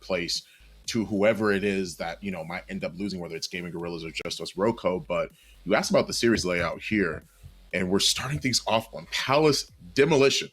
third place to whoever it is that, you know, might end up losing, whether it's Gaming Gorillas or Justus Roco. But you asked about the series layout here, and we're starting things off on Palace Demolition,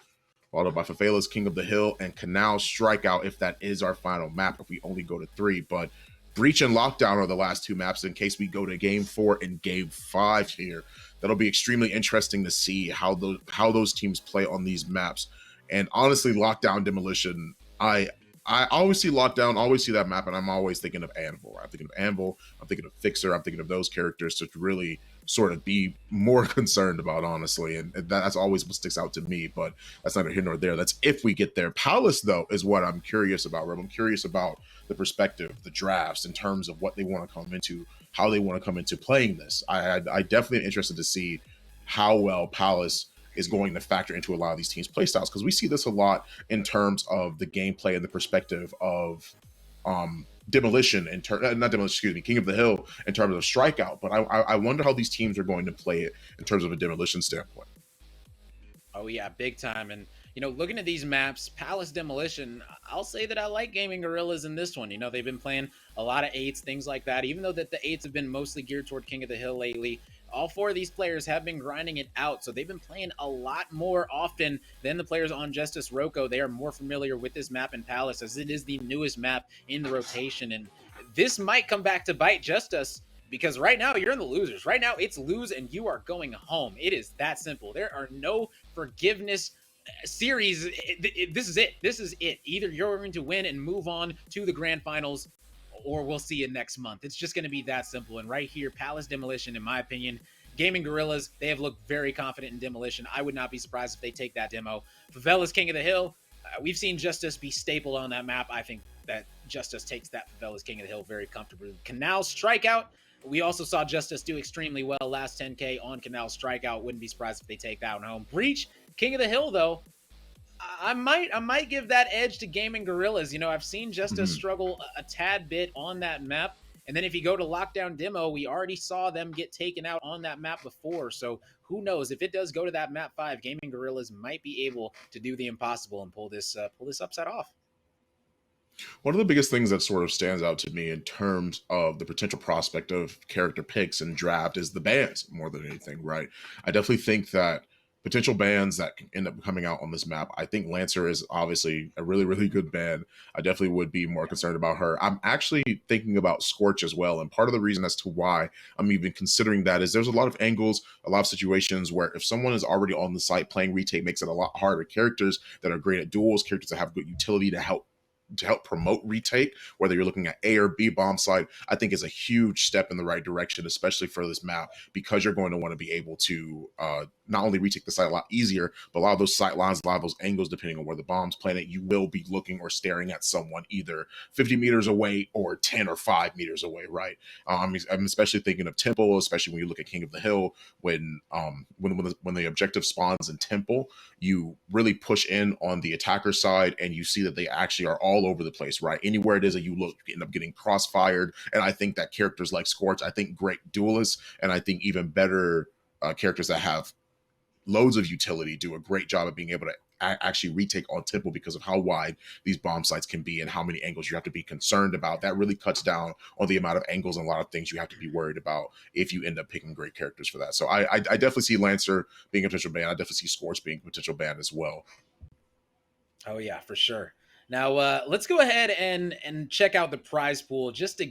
followed by Fafela's King of the Hill and Canal Strikeout, if that is our final map, if we only go to 3. But Breach and Lockdown are the last 2 maps in case we go to Game 4 and Game 5 here. That'll be extremely interesting to see how those teams play on these maps. And honestly, Lockdown Demolition, I always see Lockdown, always see that map, and I'm always thinking of Anvil. I'm thinking of Anvil, I'm thinking of Fixer, I'm thinking of those characters to really sort of be more concerned about, honestly. And that's always what sticks out to me, but that's neither here nor there. That's if we get there. Palace, though, is what I'm curious about, Reb. I'm curious about the perspective, the drafts, in terms of what they want to come into, how they want to come into playing this. I definitely am interested to see how well Palace is going to factor into a lot of these teams' playstyles, because we see this a lot in terms of the gameplay and the perspective of Demolition, not Demolition, excuse me, King of the Hill in terms of Strikeout. But I wonder how these teams are going to play it in terms of a Demolition standpoint. Oh yeah, big time. And you know, looking at these maps, Palace Demolition, I'll say that I like Gaming Gorillas in this one. You know, they've been playing a lot of 8s, things like that. Even though that the 8s have been mostly geared toward King of the Hill lately, all 4 of these players have been grinding it out. So they've been playing a lot more often than the players on Justus Roco. They are more familiar with this map in Palace, as it is the newest map in the rotation. And this might come back to bite Justus, because right now you're in the losers. Right now it's lose and you are going home. It is that simple. There are no forgiveness series. This is it. This is it. Either you're going to win and move on to the grand finals, or we'll see you next month. It's just going to be that simple. And right here, Palace Demolition, in my opinion, Gaming Gorillas, they have looked very confident in Demolition. I would not be surprised if they take that demo. Favela's King of the Hill, we've seen Justus be stapled on that map. I think that Justus takes that Favela's King of the Hill very comfortably. Canal Strikeout, we also saw Justus do extremely well last 10K on Canal Strikeout. Wouldn't be surprised if they take that one home. Breach, King of the Hill, though, I might give that edge to Gaming Gorillas. You know, I've seen Justus struggle a tad bit on that map. And then if you go to Lockdown Demo, we already saw them get taken out on that map before. So who knows? If it does go to that map 5, Gaming Gorillas might be able to do the impossible and pull this upset off. One of the biggest things that sort of stands out to me in terms of the potential prospect of character picks and draft is the bans more than anything, right? I definitely think that potential bans that can end up coming out on this map, I think Lancer is obviously a really, really good ban. I definitely would be more concerned about her. I'm actually thinking about Scorch as well. And part of the reason as to why I'm even considering that is there's a lot of angles, a lot of situations where if someone is already on the site, playing retake makes it a lot harder. Characters that are great at duels, characters that have good utility to help promote retake, whether you're looking at A or B bomb site, I think is a huge step in the right direction, especially for this map, because you're going to want to be able to not only retake the site a lot easier, but a lot of those sight lines, a lot of those angles, depending on where the bomb's playing it, you will be looking or staring at someone either 50 meters away or 10 or 5 meters away, right? I'm especially thinking of Temple, especially when you look at King of the Hill, when the objective spawns in Temple, you really push in on the attacker side and you see that they actually are all over the place, right? Anywhere it is that you look, you end up getting crossfired. And I think that characters like Scorch, I think great duelists, and I think even better characters that have loads of utility do a great job of being able to actually retake on Temple because of how wide these bomb sites can be and how many angles you have to be concerned about. That really cuts down on the amount of angles and a lot of things you have to be worried about if you end up picking great characters for that. So I definitely see Lancer being a potential ban. I definitely see Scorch being a potential ban as well. Oh yeah, for sure. Now, let's go ahead and check out the prize pool just so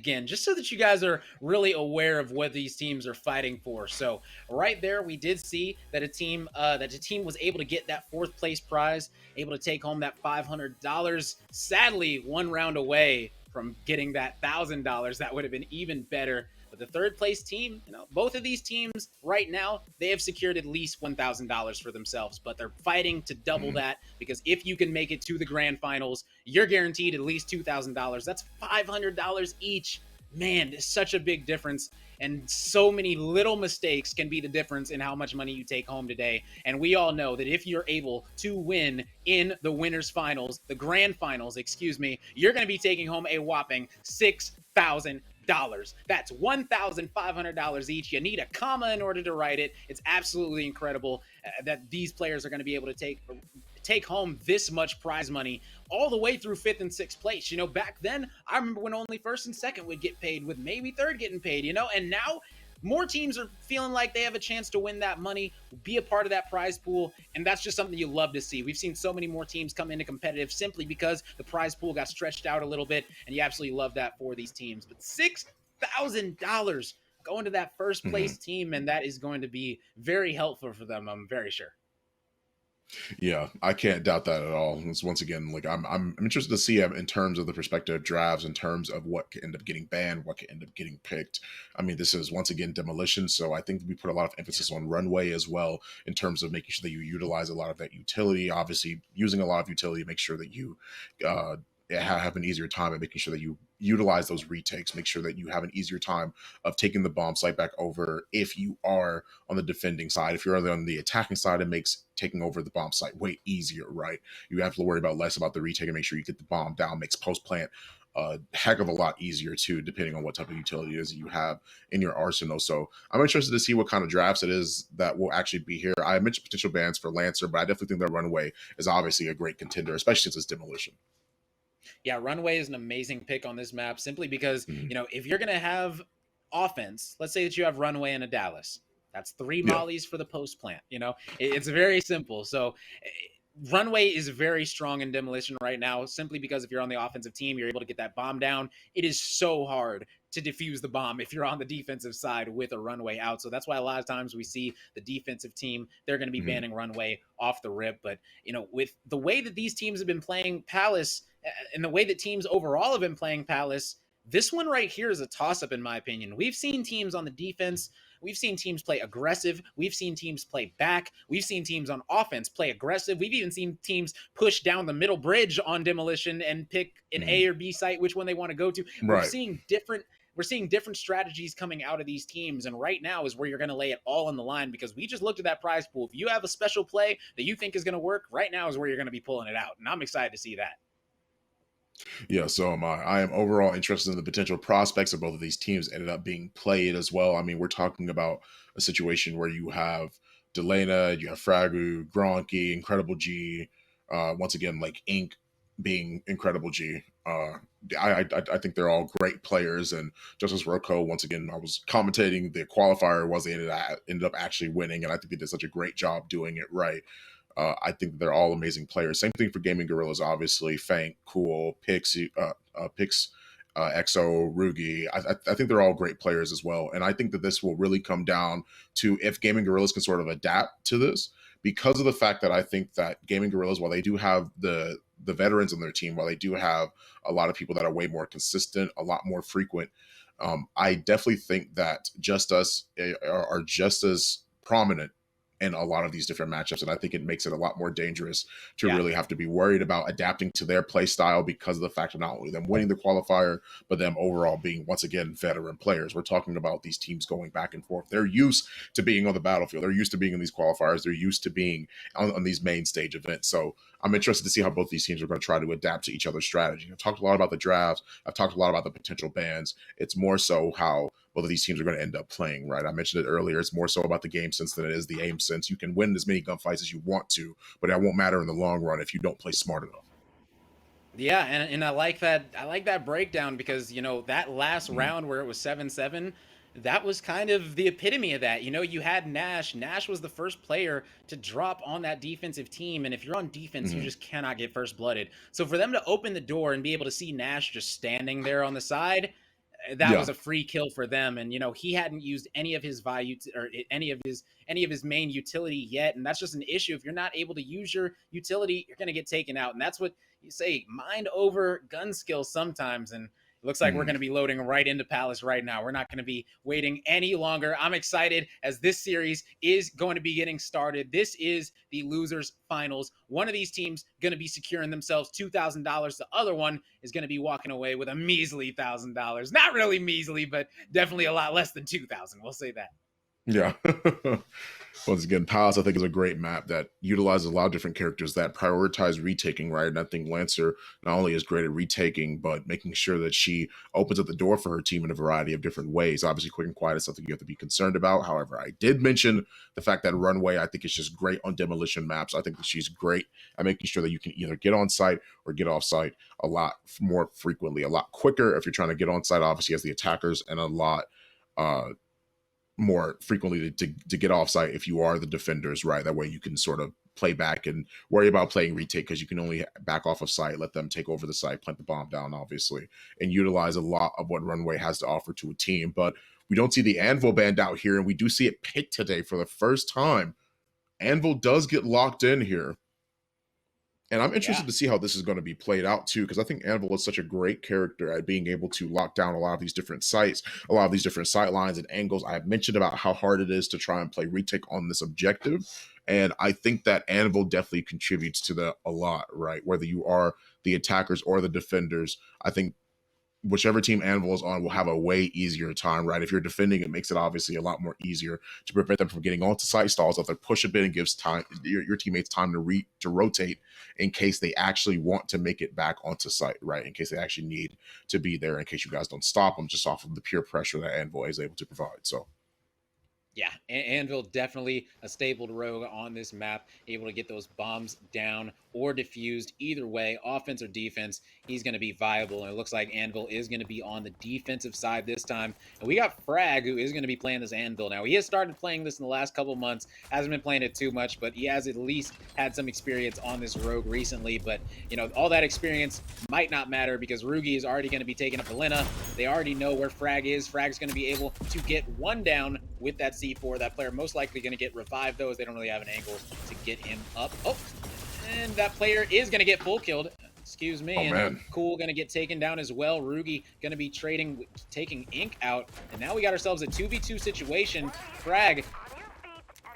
that you guys are really aware of what these teams are fighting for. So right there, we did see that a team was able to get that 4th place prize, able to take home that $500. Sadly, 1 round away from getting that $1,000. That would have been even better. But the 3rd place team, you know, both of these teams right now, they have secured at least $1,000 for themselves, but they're fighting to double that, because if you can make it to the grand finals, you're guaranteed at least $2,000. That's $500 each. Man, it's such a big difference. And so many little mistakes can be the difference in how much money you take home today. And we all know that if you're able to win in the winners finals, the grand finals, excuse me, you're going to be taking home a whopping $6,000. That's $1,500 each. You need a comma in order to write it. It's absolutely incredible that these players are going to be able to take home this much prize money all the way through fifth and sixth place. You know, back then, I remember when only first and second would get paid, with maybe third getting paid, you know, and now more teams are feeling like they have a chance to win that money, be a part of that prize pool, and that's just something you love to see. We've seen so many more teams come into competitive simply because the prize pool got stretched out a little bit, and you absolutely love that for these teams. But $6,000 going to that first Mhm. place team, and that is going to be very helpful for them, I'm very sure. Yeah, I can't doubt that at all. It's once again, like I'm interested to see in terms of the perspective of drafts, in terms of what could end up getting banned, what could end up getting picked. I mean, this is once again demolition, so I think we put a lot of Yeah. emphasis on runway as well in terms of making sure that you utilize a lot of that utility. Obviously, using a lot of utility, make sure that you uh, have an easier time at making sure that you utilize those retakes. Make sure that you have an easier time of taking the bomb site back over if you are on the defending side. If you're on the attacking side, it makes taking over the bomb site way easier, right? You have to worry about less about the retake and make sure you get the bomb down. Makes post plant a heck of a lot easier too, depending on what type of utility it is you have in your arsenal. So I'm interested to see what kind of drafts it is that will actually be here. I mentioned potential bans for Lancer, but I definitely think that Runaway is obviously a great contender, especially since it's demolition. Yeah, Runway is an amazing pick on this map simply because, Mhm. you know, if you're going to have offense, let's say that you have Runway and a Dallas. That's three Yeah. mollies for the post plant. You know, it's very simple. So Runway is very strong in demolition right now, simply because if you're on the offensive team, you're able to get that bomb down. It is so hard to defuse the bomb if you're on the defensive side with a Runway out. So that's why a lot of times we see the defensive team, they're going to be Mhm. banning Runway off the rip. But, you know, with the way that these teams have been playing Palace and the way that teams overall have been playing Palace, this one right here is a toss up, in my opinion. We've seen teams on the defense. We've seen teams play aggressive. We've seen teams play back. We've seen teams on offense play aggressive. We've even seen teams push down the middle bridge on demolition and pick an Mhm. A or B site, which one they want to go to. Right. We're seeing different strategies coming out of these teams, and right now is where you're going to lay it all on the line, because we just looked at that prize pool. If you have a special play that you think is going to work, right now is where you're going to be pulling it out, and I'm excited to see that. Yeah, so am I. I am overall interested in the potential prospects of both of these teams ended up being played as well. I mean, we're talking about a situation where you have Delena, you have Fragu, Gronky, Incredible G, once again, like Ink being Incredible G. I think they're all great players, and Justus Roco, once again, I was commentating the qualifier was they ended up actually winning, and I think they did such a great job doing it right. I think they're all amazing players. Same thing for Gaming Gorillas, obviously. Fank, Cool, Pix, Exo, Rugi. I think they're all great players as well. And I think that this will really come down to if Gaming Gorillas can sort of adapt to this, because of the fact that I think that Gaming Gorillas, while they do have the veterans on their team, while they do have a lot of people that are way more consistent, a lot more frequent, I definitely think that just us are just as prominent in a lot of these different matchups. And I think it makes it a lot more dangerous to Yeah. really have to be worried about adapting to their play style because of the fact of not only them winning the qualifier, but them overall being, once again, veteran players. We're talking about these teams going back and forth. They're used to being on the battlefield. They're used to being in these qualifiers. They're used to being on these main stage events. So I'm interested to see how both these teams are going to try to adapt to each other's strategy. I've talked a lot about the drafts. I've talked a lot about the potential bans. It's more so how both of these teams are going to end up playing, right? I mentioned it earlier. It's more so about the game sense than it is the aim sense. You can win as many gunfights as you want to, but that won't matter in the long run if you don't play smart enough. Yeah, and I like that. I like that breakdown because, you know, that last Mhm. round where it was 7-7, that was kind of the epitome of that. You know, you had Nash. Nash was the first player to drop on that defensive team, and if you're on defense, you Mhm. just cannot get first blooded. So for them to open the door and be able to see Nash just standing there on the side, that Yeah. was a free kill for them. And, you know, he hadn't used any of his value or any of his main utility yet, and that's just an issue. If you're not able to use your utility, you're going to get taken out, and that's what you say, mind over gun skill sometimes. And it looks like we're Mhm. going to be loading right into Palace right now. We're not going to be waiting any longer. I'm excited as this series is going to be getting started. This is the losers finals. One of these teams going to be securing themselves $2,000. The other one is going to be walking away with a measly $1,000. Not really measly, but definitely a lot less than 2,000. We'll say that. Yeah. Once again, Palace, I think, is a great map that utilizes a lot of different characters that prioritize retaking, right? And I think Lancer not only is great at retaking, but making sure that she opens up the door for her team in a variety of different ways. Obviously, quick and quiet is something you have to be concerned about. However, I did mention the fact that Runway, I think, is just great on demolition maps. I think that she's great at making sure that you can either get on site or get off site a lot more frequently, a lot quicker if you're trying to get on site, obviously, as the attackers, and a lot more frequently to get off site if you are the defenders, right? That way you can sort of play back and worry about playing retake because you can only back off of site, let them take over the site, plant the bomb down, obviously, and utilize a lot of what Runway has to offer to a team. But we don't see the Anvil band out here, and we do see it picked today for the first time. Anvil does get locked in here. And I'm interested to see how this is going to be played out too, because I think Anvil is such a great character at being able to lock down a lot of these different sites, a lot of these different sight lines and angles. I have mentioned about how hard it is to try and play retake on this objective. And I think that Anvil definitely contributes to that a lot, right? Whether you are the attackers or the defenders, I think whichever team Anvil is on will have a way easier time, right? If you're defending, it makes it obviously a lot more easier to prevent them from getting onto site stalls. If they push a bit and gives time your teammates time to rotate in case they actually want to make it back onto site, right? In case they actually need to be there, in case you guys don't stop them just off of the pure pressure that Anvil is able to provide. So yeah, Anvil definitely a stapled rogue on this map, able to get those bombs down or diffused. Either way, offense or defense, he's going to be viable. And it looks like Anvil is going to be on the defensive side this time. And we got Frag, who is going to be playing this Anvil now. He has started playing this in the last couple months, hasn't been playing it too much, but he has at least had some experience on this rogue recently. But, you know, all that experience might not matter because Rugi is already going to be taking up Helena. They already know where Frag is. Frag's going to be able to get one down with that C4. That player most likely going to get revived, though, as they don't really have an angle to get him up. Oh, and that player is going to get full killed. Excuse me. Oh, and man. Cool going to get taken down as well. Rugi going to be taking Ink out. And now we got ourselves a 2v2 situation. Frag,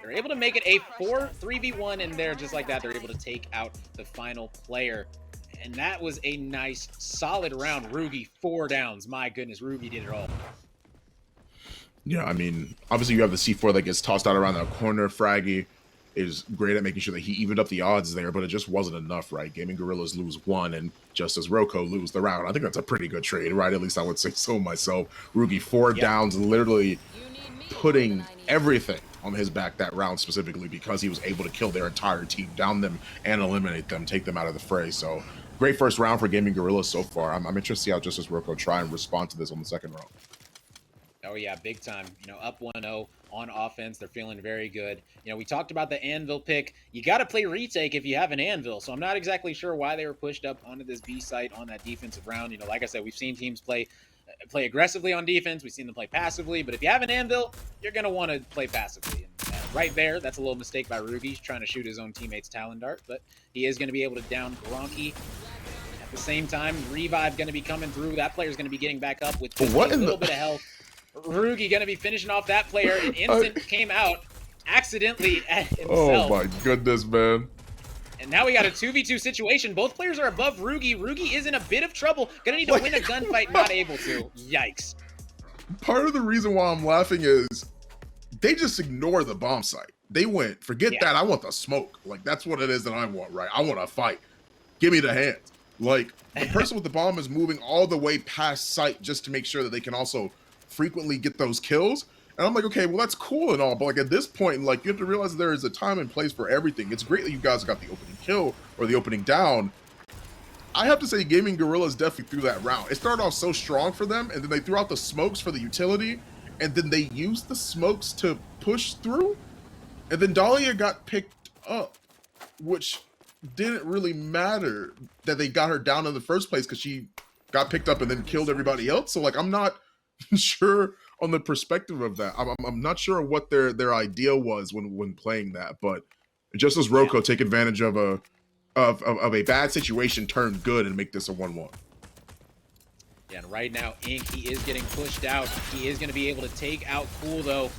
they're able to make it a 3v1, and there, just like that, they're able to take out the final player. And that was a nice, solid round. Rugi, 4 downs. My goodness, Rugi did it all. Yeah, I mean, obviously you have the C4 that gets tossed out around the corner. Fraggy is great at making sure that he evened up the odds there, but it just wasn't enough, right? Gaming Gorillas lose 1 and Justus Roco lose the round. I think that's a pretty good trade, right? At least I would say so myself. Rugi 4 downs, literally putting everything on his back that round specifically because he was able to kill their entire team, down them and eliminate them, take them out of the fray. So great first round for Gaming Gorillas so far. I'm interested to see how Justus Roco try and respond to this on the second round. Oh, yeah, big time. You know, up 1-0 on offense. They're feeling very good. You know, we talked about the Anvil pick. You got to play retake if you have an Anvil. So I'm not exactly sure why they were pushed up onto this B site on that defensive round. You know, like I said, we've seen teams play aggressively on defense. We've seen them play passively. But if you have an Anvil, you're going to want to play passively. And right there, that's a little mistake by Rugi. He's trying to shoot his own teammate's Talon Dart. But he is going to be able to down Gronky. At the same time, Revive going to be coming through. That player's going to be getting back up with just a little bit of health. Rugi going to be finishing off that player. An instant came out accidentally at himself. Oh my goodness, man. And now we got a 2v2 situation. Both players are above Rugi. Rugi is in a bit of trouble. Gonna need to win a gunfight, not able to. Yikes. Part of the reason why I'm laughing is they just ignore the bomb site. They went, forget that, I want the smoke. Like, that's what it is that I want, right? I want to fight. Give me the hands. Like, the person with the bomb is moving all the way past site just to make sure that they can also frequently get those kills. And I'm like, okay, well, that's cool and all, but like at this point, like, you have to realize that there is a time and place for everything. It's great that you guys got the opening kill or the opening down. I have to say Gaming Gorillas definitely threw that round. It started off so strong for them, and then they threw out the smokes for the utility, and then they used the smokes to push through, and then Dahlia got picked up, which didn't really matter that they got her down in the first place because she got picked up and then killed everybody else. So like, I'm not sure on the perspective of that. I'm not sure what their idea was when playing that, but just as Roco take advantage of a bad situation, turn good and make this a 1-1. Yeah, and right now, Ink, he is getting pushed out. He is going to be able to take out Cool, though.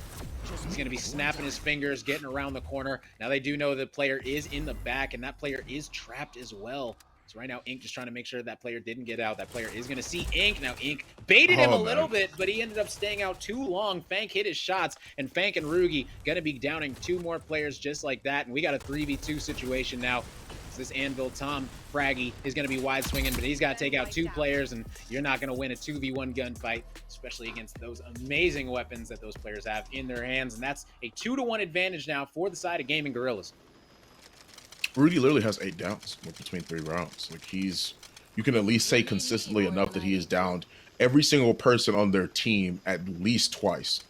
He's going to be snapping his fingers, getting around the corner. Now they do know the player is in the back, and that player is trapped as well. So right now, Ink just trying to make sure that player didn't get out. That player is going to see Ink. Now, Ink baited him a little bit, but he ended up staying out too long. Fank hit his shots, and Fank and Rugi going to be downing 2 more players just like that. And we got a 3v2 situation now. This Anvil Tom Fraggy is going to be wide swinging, but he's got to take out 2 players, and you're not going to win a 2v1 gunfight, especially against those amazing weapons that those players have in their hands. And that's a 2-1 advantage now for the side of Gaming Gorillas. Rudy literally has 8 downs between 3 rounds. Like, you can at least say consistently enough that he has downed every single person on their team at least twice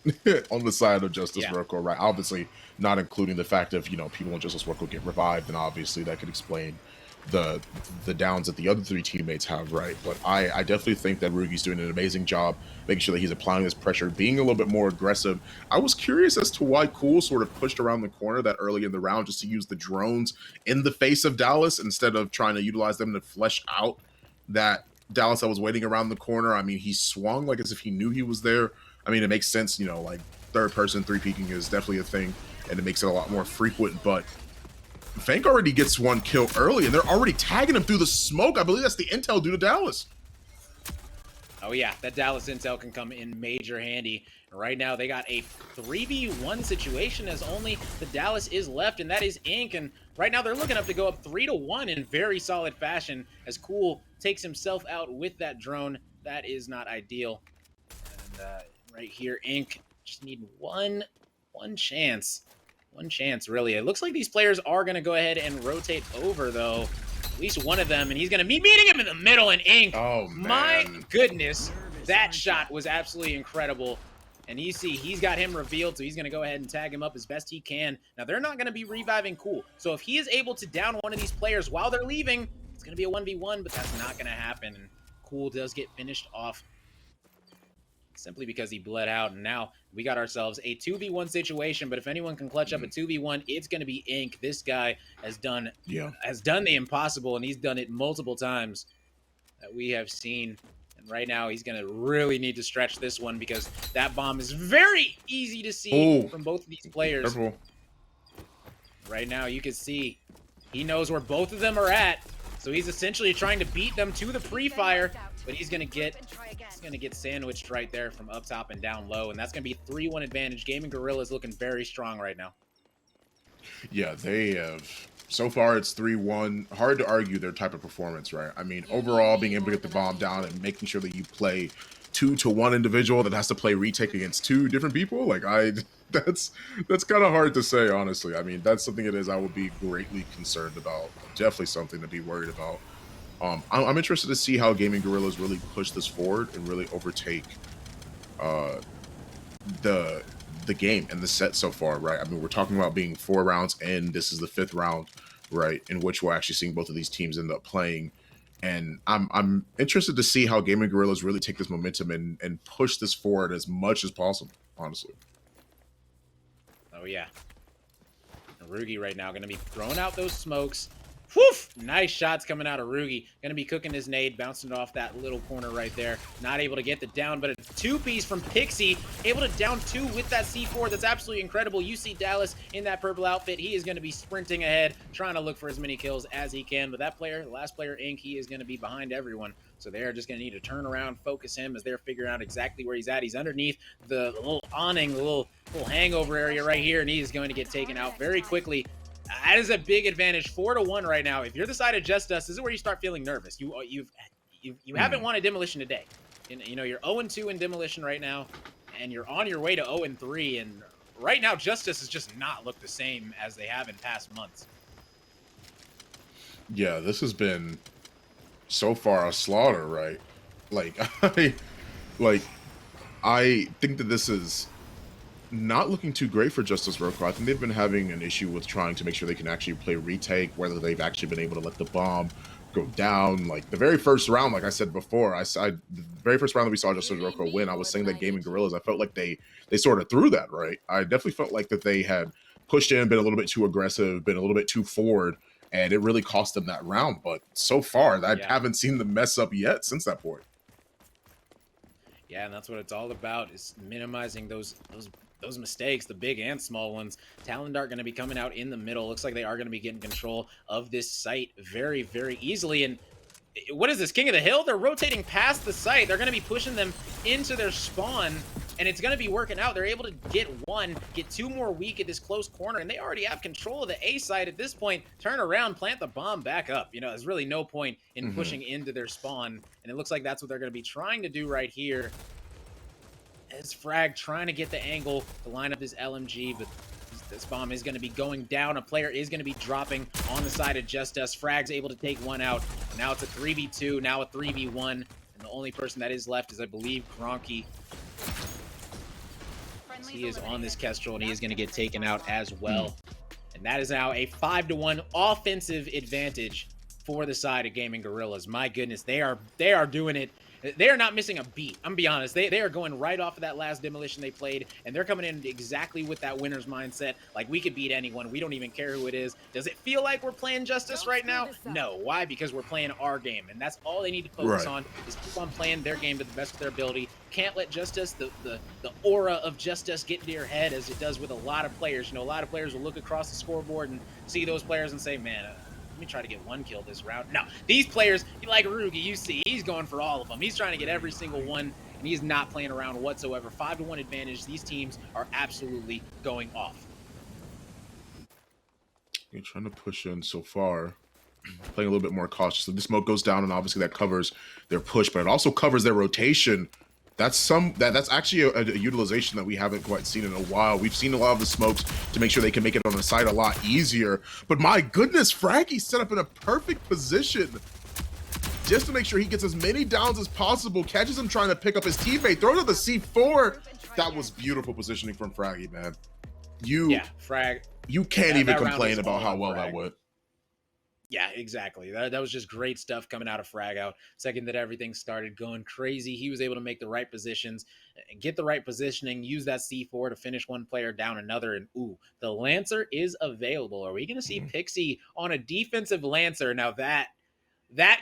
on the side of Justus Roco, right? Obviously, not including the fact of, people in Justus Roco get revived, and obviously that could explain the downs that the other 3 teammates have, right? But I definitely think that Rugi's doing an amazing job making sure that he's applying this pressure, being a little bit more aggressive. I was curious as to why Cool sort of pushed around the corner that early in the round just to use the drones in the face of Dallas instead of trying to utilize them to flesh out that Dallas that was waiting around the corner. I mean, he swung like as if he knew he was there. I mean, it makes sense, like third person 3-peeking is definitely a thing, and it makes it a lot more frequent, but Fank already gets 1 kill early, and they're already tagging him through the smoke. I believe that's the intel due to Dallas. Oh yeah, that Dallas intel can come in major handy. Right now, they got a 3v1 situation as only the Dallas is left, and that is Ink. And right now, they're looking up to go up 3-1 in very solid fashion as Cool takes himself out with that drone. That is not ideal. And right here, Ink just need one chance. One chance, really. It looks like these players are going to go ahead and rotate over, though. At least one of them, and he's going to be meeting him in the middle, and Ink. Oh, man. My goodness. That shot was absolutely incredible. And you see, he's got him revealed, so he's going to go ahead and tag him up as best he can. Now, they're not going to be reviving Cool. So if he is able to down one of these players while they're leaving, it's going to be a 1v1, but that's not going to happen. And Cool does get finished off simply because he bled out. And now we got ourselves a 2v1 situation. But if anyone can clutch up a 2v1, it's going to be Ink. This guy has done the impossible, and he's done it multiple times that we have seen. And right now, he's going to really need to stretch this one because that bomb is very easy to see from both of these players. Careful. Right now, you can see he knows where both of them are at. So he's essentially trying to beat them to the pre-fire, but he's going to get sandwiched right there from up top and down low, and that's going to be 3-1 advantage. Gaming Gorillas looking very strong right now. Yeah, they have. So far, it's 3-1. Hard to argue their type of performance, right? I mean, overall, being able to get the bomb down and making sure that you play 2-to-1 individual that has to play retake against 2 different people, that's kind of hard to say, honestly. I mean, that's something it is I would be greatly concerned about. Definitely something to be worried about. I'm interested to see how Gaming Gorillas really push this forward and really overtake the game and the set so far, right? I mean, we're talking about being 4 rounds in. This is the 5th round, right, in which we're actually seeing both of these teams end up playing. And I'm interested to see how Gaming Gorillas really take this momentum and push this forward as much as possible, honestly. Oh, yeah. Rugi right now going to be throwing out those smokes. Woof! Nice shots coming out of Rugi. Going to be cooking his nade, bouncing it off that little corner right there. Not able to get the down, but a 2-piece from Pixie. Able to down 2 with that C4. That's absolutely incredible. You see Dallas in that purple outfit. He is going to be sprinting ahead, trying to look for as many kills as he can. But that player, the last player, Ink, he is going to be behind everyone. So they're just going to need to turn around, focus him as they're figuring out exactly where he's at. He's underneath the little awning, the little hangover area right here, and he is going to get taken out very quickly. That is a big advantage, 4-1 right now. If you're the side of Justus, this is where you start feeling nervous. You haven't won a demolition today. You know, you're 0-2 in demolition right now, and you're on your way to 0-3. And right now, Justus has just not looked the same as they have in past months. Yeah, this has been so far a slaughter, right? I think that this is not looking too great for Justus Roco. I think they've been having an issue with trying to make sure they can actually play retake, whether they've actually been able to let the bomb go down. Like the very first round, like I said before, the very first round that we saw Justus Roco win, I was saying that Gaming Gorillas, I felt like they sort of threw that, right? I definitely felt like that they had pushed in, been a little bit too aggressive, been a little bit too forward, and it really cost them that round. But so far, I haven't seen them mess up yet since that point. Yeah, and that's what it's all about, is minimizing those mistakes, the big and small ones. Talendart going to be coming out in the middle. Looks like they are going to be getting control of this site very, very easily. And what is this, King of the Hill? They're rotating past the site. They're going to be pushing them into their spawn, and it's going to be working out. They're able to get one, get two more weak at this close corner, and they already have control of the A side at this point. Turn around, plant the bomb back up. You know, there's really no point in pushing into their spawn, and it looks like that's what they're going to be trying to do right here. As Frag trying to get the angle to line up his LMG, but this bomb is going to be going down. A player is going to be dropping on the side of Justus. Frag's able to take one out. Now it's a 3v2, now a 3v1. And the only person that is left is, I believe, Cronky. He is on this Kestrel, and he is going to get taken out as well. And that is now a 5-1 offensive advantage for the side of Gaming Gorillas. My goodness, they are doing it. They are not missing a beat. I'm gonna be honest. They are going right off of that last demolition they played, and they're coming in exactly with that winner's mindset. Like, we could beat anyone. We don't even care who it is. Does it feel like we're playing Justus right now? No. Why? Because we're playing our game, and that's all they need to focus on, is keep on playing their game to the best of their ability. Can't let Justus, the aura of Justus, get into your head as it does with a lot of players. You know, a lot of players will look across the scoreboard and see those players and say, man, let me try to get one kill this round. No, these players, like Rugi, you see, he's going for all of them. He's trying to get every single one, and he's not playing around whatsoever. 5-1 advantage. These teams are absolutely going off. You're trying to push in so far, playing a little bit more cautious. So the smoke goes down, and obviously that covers their push, but it also covers their rotation. That's actually a utilization that we haven't quite seen in a while. We've seen a lot of the smokes to make sure they can make it on the side a lot easier. But my goodness, Fraggy set up in a perfect position just to make sure he gets as many downs as possible, catches him trying to pick up his teammate, throws out the C4. That was beautiful positioning from Fraggy, man. Frag. You can't even complain about how well that went. Yeah, exactly. That was just great stuff coming out of Frag out. Second that everything started going crazy, he was able to make the right positions, get the right positioning, use that C4 to finish one player down another, and ooh, the Lancer is available. Are we going to see Pixie on a defensive Lancer? Now that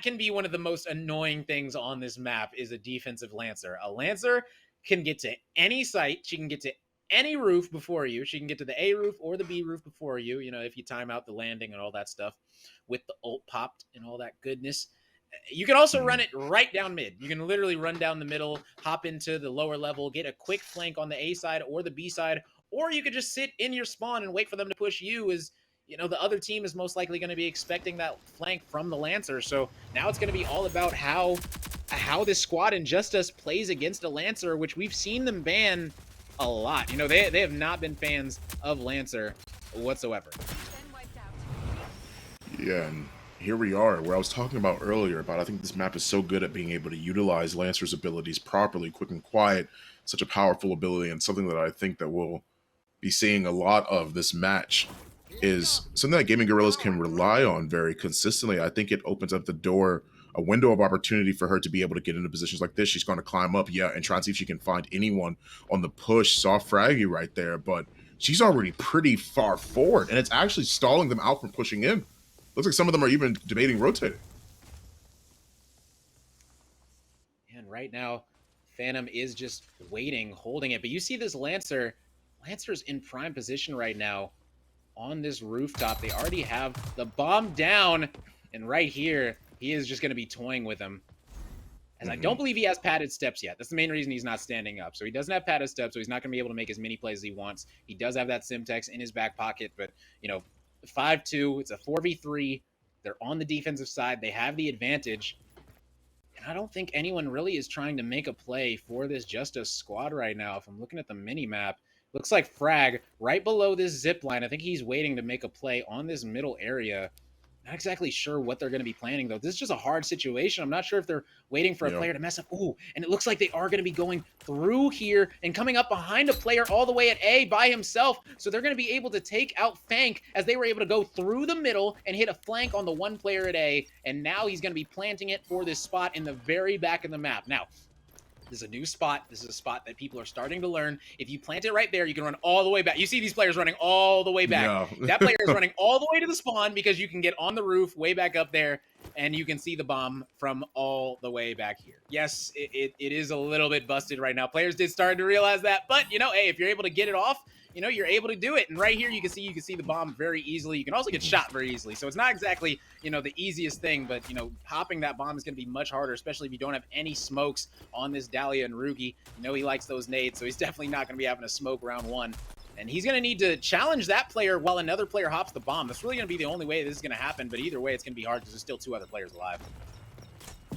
can be one of the most annoying things on this map, is a defensive Lancer. A Lancer can get to any site. She can get to any roof before you. She can get to the A roof or the B roof before you, you know, if you time out the landing and all that stuff with the ult popped and all that goodness. You can also run it right down mid. You can literally run down the middle, hop into the lower level, get a quick flank on the A side or the B side, or you could just sit in your spawn and wait for them to push you, as you know, the other team is most likely going to be expecting that flank from the Lancer. So now it's going to be all about how this squad in Justus plays against a Lancer, which we've seen them ban a lot. You know, they have not been fans of Lancer whatsoever. Yeah, and here we are, where I was talking about earlier about, I think this map is so good at being able to utilize Lancer's abilities properly, quick and quiet, such a powerful ability, and something that I think that we'll be seeing a lot of this match is something that Gaming Gorillas can rely on very consistently. I think it opens up the door, a window of opportunity for her to be able to get into positions like this. She's going to climb up, and try and see if she can find anyone on the push. Saw Fraggy right there, but she's already pretty far forward, and it's actually stalling them out from pushing in. Looks like some of them are even debating rotating. And right now, Phantom is just waiting, holding it. But you see this Lancer's in prime position right now on this rooftop. They already have the bomb down, and right here, he is just going to be toying with him. As I don't believe he has padded steps yet. That's the main reason he's not standing up. So he doesn't have padded steps, so he's not going to be able to make as many plays as he wants. He does have that Simtex in his back pocket, but, you know, 5-2, it's a 4v3. They're on the defensive side. They have the advantage. And I don't think anyone really is trying to make a play for this Justus squad right now. If I'm looking at the mini-map, looks like Frag right below this zip line. I think he's waiting to make a play on this middle area. Not exactly sure what they're going to be planning, though. This is just a hard situation. I'm not sure if they're waiting for a player to mess up. Ooh, and it looks like they are going to be going through here and coming up behind a player all the way at A by himself. So they're going to be able to take out Fank, as they were able to go through the middle and hit a flank on the one player at A. And now he's going to be planting it for this spot in the very back of the map. Now, this is a new spot. This is a spot that people are starting to learn. If you plant it right there, you can run all the way back. You see these players running all the way back. Yeah. That player is running all the way to the spawn because you can get on the roof way back up there, and you can see the bomb from all the way back here. Yes, it is a little bit busted right now. Players did start to realize that, but, you know, hey, if you're able to get it off, you know, you're able to do it. And right here, you can see the bomb very easily. You can also get shot very easily. So it's not exactly, you know, the easiest thing, but, you know, popping that bomb is going to be much harder, especially if you don't have any smokes on this Dahlia and Rugi. You know, he likes those nades, so he's definitely not going to be having a smoke round one. And he's going to need to challenge that player while another player hops the bomb. That's really going to be the only way this is going to happen. But either way, it's going to be hard because there's still 2 other players alive.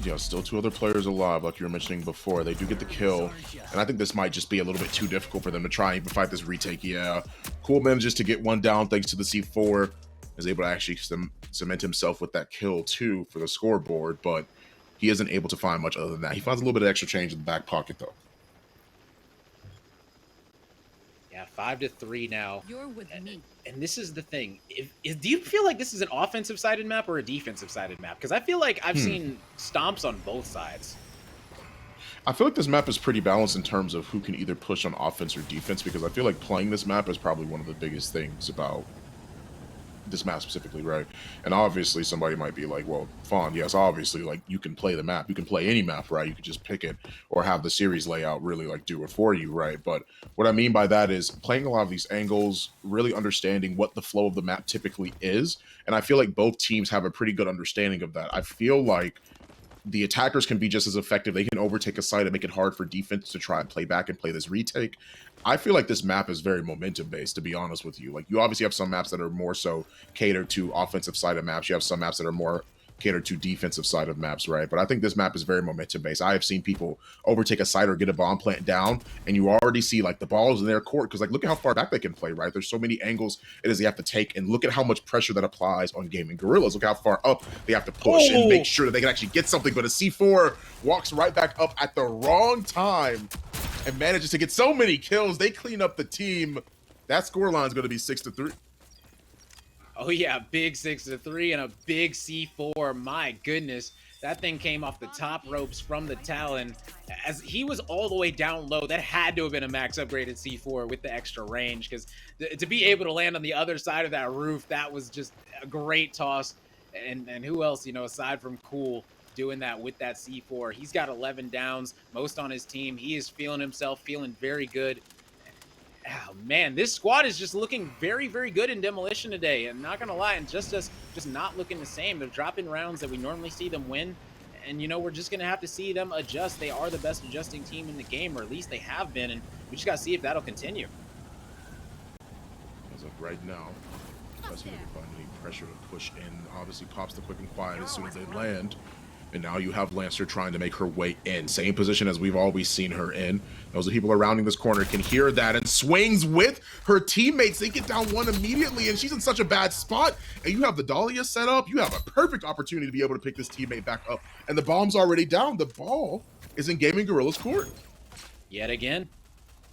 Yeah, still 2 other players alive, like you were mentioning before. They do get the kill, and I think this might just be a little bit too difficult for them to try and even fight this retake. Yeah, Cool manages to get one down thanks to the C4, is able to actually cement himself with that kill too for the scoreboard, but he isn't able to find much other than that. He finds a little bit of extra change in the back pocket though. Yeah, 5-3 now. You're with me. And this is the thing. Do you feel like this is an offensive-sided map or a defensive-sided map? Because I feel like I've seen stomps on both sides. I feel like this map is pretty balanced in terms of who can either push on offense or defense, because I feel like playing this map is probably one of the biggest things about this map specifically, right? And obviously somebody might be like, well, Fawn, yes, obviously, like, you can play the map. You can play any map, right? You could just pick it or have the series layout really, like, do it for you, right? But what I mean by that is playing a lot of these angles, really understanding what the flow of the map typically is. And I feel like both teams have a pretty good understanding of that. I feel like the attackers can be just as effective. They can overtake a site and make it hard for defense to try and play back and play this retake. I feel like this map is very momentum based, to be honest with you. Like, you obviously have some maps that are more so catered to offensive side of maps. You have some maps that are more catered to defensive side of maps, right? But I think this map is very momentum based. I have seen people overtake a site or get a bomb plant down, and you already see like the balls in their court, because like, look at how far back they can play, right? There's so many angles it is they have to take, and look at how much pressure that applies on Gaming Gorillas. Look how far up they have to push and make sure that they can actually get something. But a C4 walks right back up at the wrong time and manages to get so many kills. They clean up the team. That scoreline is going to be 6-3. Oh yeah, big 6-3 and a big C4. My goodness, that thing came off the top ropes from the Talon. As he was all the way down low, that had to have been a max upgraded C4 with the extra range, because to be able to land on the other side of that roof, that was just a great toss. And who else, you know, aside from Cool, doing that with that C4? He's got 11 downs, most on his team. He is feeling himself, feeling very good. Oh man, this squad is just looking very, very good in Demolition today. I'm not gonna lie, and just not looking the same. They're dropping rounds that we normally see them win, and you know, we're just gonna have to see them adjust. They are the best adjusting team in the game, or at least they have been, and we just gotta see if that'll continue. As of right now, let's see if they can find any pressure to push in. Obviously pops the quick and quiet as soon as they land. And now you have Lancer trying to make her way in. Same position as we've always seen her in. Those people surrounding this corner can hear that and swings with her teammates. They get down one immediately, and she's in such a bad spot. And you have the Dahlia set up. You have a perfect opportunity to be able to pick this teammate back up. And the bomb's already down. The ball is in Gaming Gorilla's court. Yet again,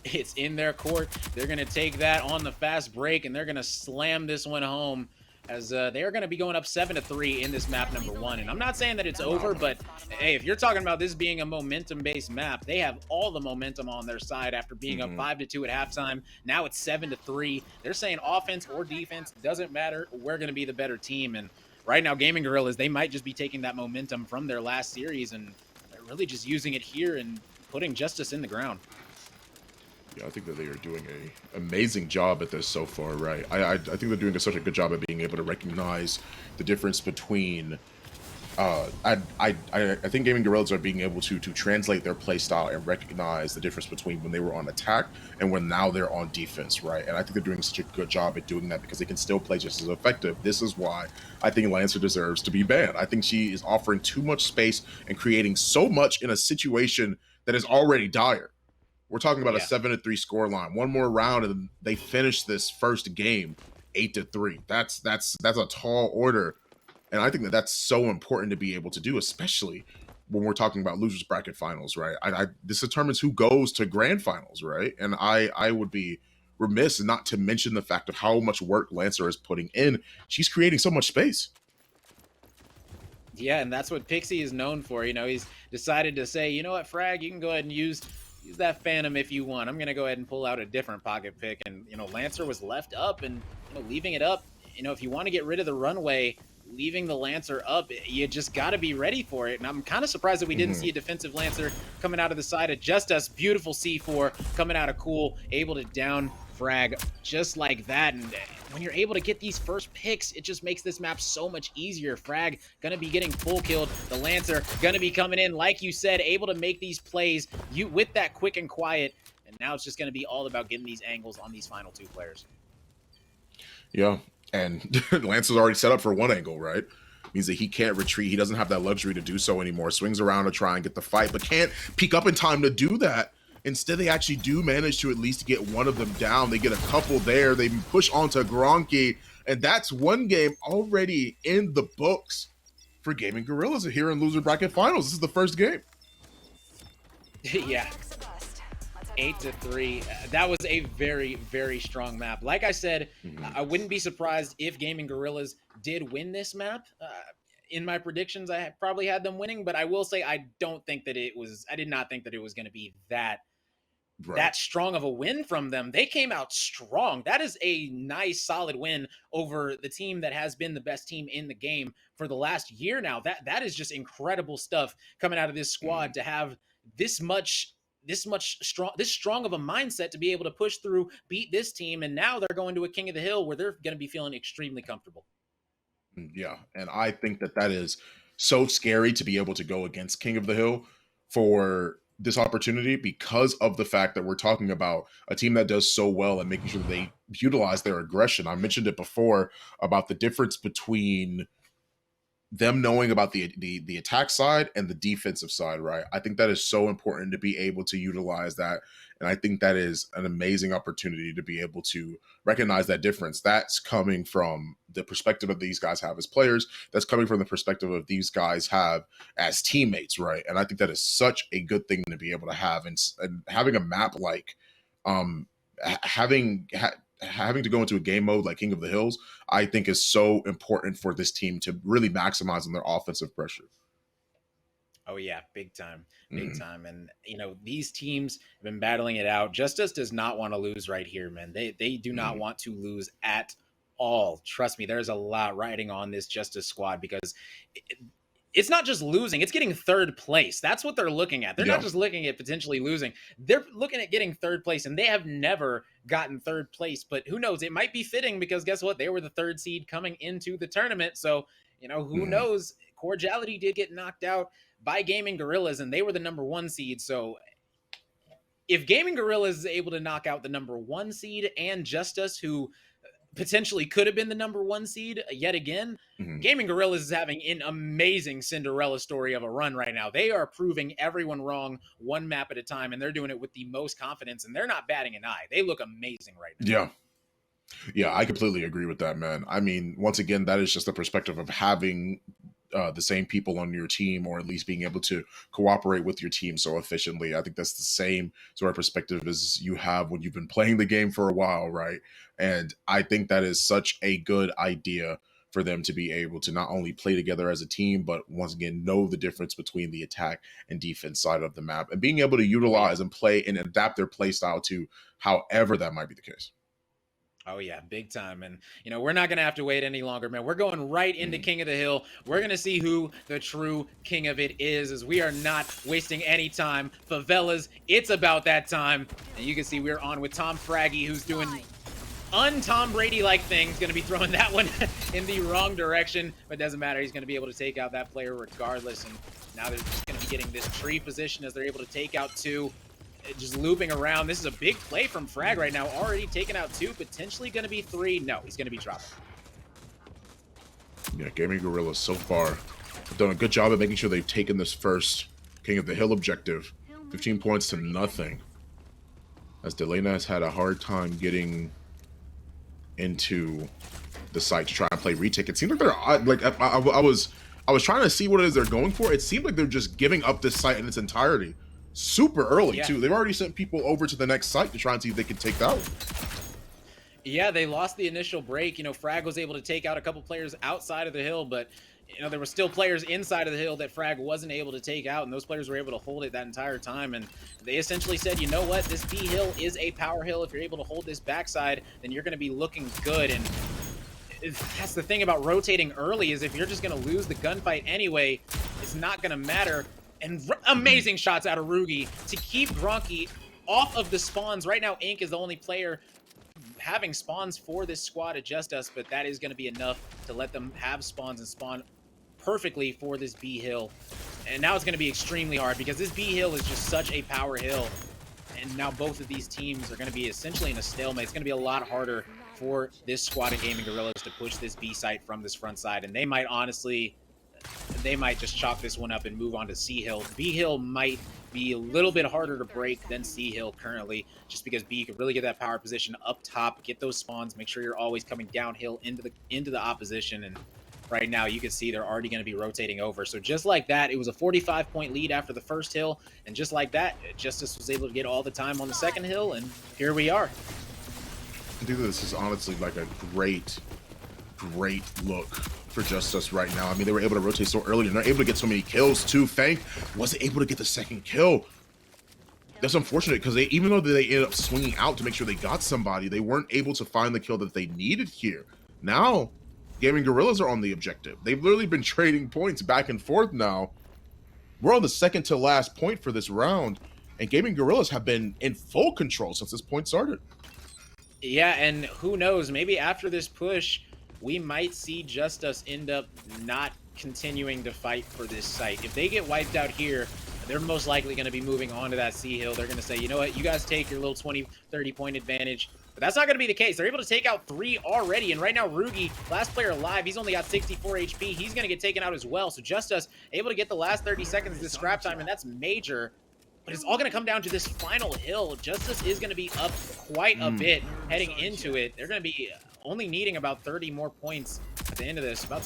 it's in their court. They're going to take that on the fast break, and they're going to slam this one home, as they're going to be going up 7-3 in this map number 1. And I'm not saying that it's over, but hey, if you're talking about this being a momentum-based map, they have all the momentum on their side after being up 5-2 at halftime. Now it's 7-3. They're saying offense or defense, doesn't matter. We're going to be the better team. And right now, Gaming Gorillas, they might just be taking that momentum from their last series, and they're really just using it here and putting Justus in the ground. Yeah, I think that they are doing an amazing job at this so far, right? I think they're doing such a good job at being able to recognize the difference between. I think Gaming Gorillas are being able to translate their play style and recognize the difference between when they were on attack and when now they're on defense, right? And I think they're doing such a good job at doing that because they can still play just as effective. This is why I think Lancer deserves to be banned. I think she is offering too much space and creating so much in a situation that is already dire. We're talking about a 7-3 scoreline. One more round and they finish this first game 8-3. That's a tall order. And I think that that's so important to be able to do, especially when we're talking about losers bracket finals, right? This determines who goes to grand finals, right? And I would be remiss not to mention the fact of how much work Lancer is putting in. She's creating so much space. Yeah, and that's what Pixie is known for. You know, he's decided to say, you know what, Frag, you can go ahead and use that Phantom if you want. I'm going to go ahead and pull out a different pocket pick. And, you know, Lancer was left up, and, you know, leaving it up, you know, if you want to get rid of the runway, leaving the Lancer up, you just got to be ready for it. And I'm kind of surprised that we didn't see a defensive Lancer coming out of the side of Justus. Beautiful C4 coming out of Cool, able to down Frag just like that. And when you're able to get these first picks, it just makes this map so much easier. Frag gonna be getting full killed. The Lancer gonna be coming in, like you said, able to make these plays with that quick and quiet. And now it's just gonna be all about getting these angles on these final two players. Yeah, and Lance is already set up for one angle, right? Means that he can't retreat. He doesn't have that luxury to do so anymore. Swings around to try and get the fight, but can't peek up in time to do that. Instead, they actually do manage to at least get one of them down. They get a couple there. They push onto Gronky, and that's one game already in the books for Gaming Gorillas here in loser bracket finals. This is the first game. Yeah. 8-3. That was a very, very strong map. Like I said, I wouldn't be surprised if Gaming Gorillas did win this map. In my predictions, I probably had them winning, but I will say I did not think that it was going to be that strong of a win from them. They came out strong. That is a nice, solid win over the team that has been the best team in the game for the last year now. That is just incredible stuff coming out of this squad to have this strong of a mindset to be able to push through, beat this team, and now they're going to a King of the Hill where they're going to be feeling extremely comfortable. Yeah, and I think that is so scary to be able to go against King of the Hill for this opportunity, because of the fact that we're talking about a team that does so well and making sure that they utilize their aggression. I mentioned it before about the difference between them knowing about the attack side and the defensive side, right? I think that is so important to be able to utilize that. And I think that is an amazing opportunity to be able to recognize that difference. That's coming from the perspective of these guys have as players. That's coming from the perspective of these guys have as teammates, right? And I think that is such a good thing to be able to have. And having a map like having to go into a game mode like King of the Hills, I think is so important for this team to really maximize on their offensive pressure. Oh yeah, big time. And these teams have been battling it out. Justus does not want to lose right here, man. They do not want to lose at all. Trust me, there's a lot riding on this Justus squad, because it's not just losing, it's getting third place. That's what they're looking at. They're not just looking at potentially losing. They're looking at getting third place, and they have never gotten third place. But who knows? It might be fitting, because guess what? They were the third seed coming into the tournament. So, who knows? Cordiality did get knocked out by Gaming Gorillas, and they were the number 1 seed. So if Gaming Gorillas is able to knock out the number 1 seed and Justus, who potentially could have been the number 1 seed yet again, Gaming Gorillas is having an amazing Cinderella story of a run right now. They are proving everyone wrong one map at a time, and they're doing it with the most confidence, and they're not batting an eye. They look amazing right now. Yeah, I completely agree with that, man. I mean, once again, that is just the perspective of having the same people on your team, or at least being able to cooperate with your team so efficiently. I think that's the same sort of perspective as you have when you've been playing the game for a while, right? And I think that is such a good idea for them to be able to not only play together as a team, but once again, know the difference between the attack and defense side of the map, and being able to utilize and play and adapt their play style to however that might be the case. Oh, yeah, big time. And, we're not going to have to wait any longer, man. We're going right into King of the Hill. We're going to see who the true king of it is, as we are not wasting any time. Favelas, it's about that time. And you can see we're on with Tom Fraggy, who's doing un-Tom Brady-like things. Going to be throwing that one in the wrong direction, but doesn't matter. He's going to be able to take out that player regardless. And now they're just going to be getting this tree position as they're able to take out 2. Just looping around. This is a big play from Frag right now. Already taken out 2, potentially going to be 3. No, he's going to be dropping. Yeah, Gaming Gorillas so far have done a good job of making sure they've taken this first King of the Hill objective. 15 points to nothing, as Delena has had a hard time getting into the site to try and play retake. It seems like they're like I was trying to see what it is they're going for. It seemed like they're just giving up this site in its entirety super early too. They've already sent people over to the next site to try and see if they can take that one. Yeah, they lost the initial break. Frag was able to take out a couple players outside of the hill, but there were still players inside of the hill that Frag wasn't able to take out, and those players were able to hold it that entire time. And they essentially said, you know what, this B hill is a power hill. If you're able to hold this backside, then you're going to be looking good. And that's the thing about rotating early, is if you're just going to lose the gunfight anyway, it's not going to matter. And amazing shots out of Rugi to keep Gronky off of the spawns. Right now, Ink is the only player having spawns for this squad of Justus, but that is going to be enough to let them have spawns and spawn perfectly for this B hill. And now it's going to be extremely hard because this B hill is just such a power hill. And now both of these teams are going to be essentially in a stalemate. It's going to be a lot harder for this squad of Gaming Gorillas to push this B site from this front side. And they might honestly, they might just chalk this one up and move on to C hill. B hill might be a little bit harder to break than C hill currently, just because B could really get that power position up top, get those spawns, make sure you're always coming downhill into the opposition. And right now you can see they're already going to be rotating over. So just like that, it was a 45-point lead after the first hill, and just like that, Justus was able to get all the time on the second hill, and here we are. I think this is honestly like a great look for Justus right now. I mean, they were able to rotate so early and they're able to get so many kills too. Fang wasn't able to get the second kill. That's unfortunate because even though they ended up swinging out to make sure they got somebody, they weren't able to find the kill that they needed here. Now, Gaming Gorillas are on the objective. They've literally been trading points back and forth now. We're on the second to last point for this round, and Gaming Gorillas have been in full control since this point started. Yeah, and who knows, maybe after this push, we might see Justus end up not continuing to fight for this site. If they get wiped out here, they're most likely going to be moving on to that C hill. They're going to say, you know what, you guys take your little 20, 30-point advantage. But that's not going to be the case. They're able to take out 3 already. And right now, Rugi, last player alive, he's only got 64 HP. He's going to get taken out as well. So Justus able to get the last 30 seconds of this scrap time, and that's major. But it's all going to come down to this final hill. Justus is going to be up quite a bit heading into it. They're going to be only needing about 30 more points at the end of this. About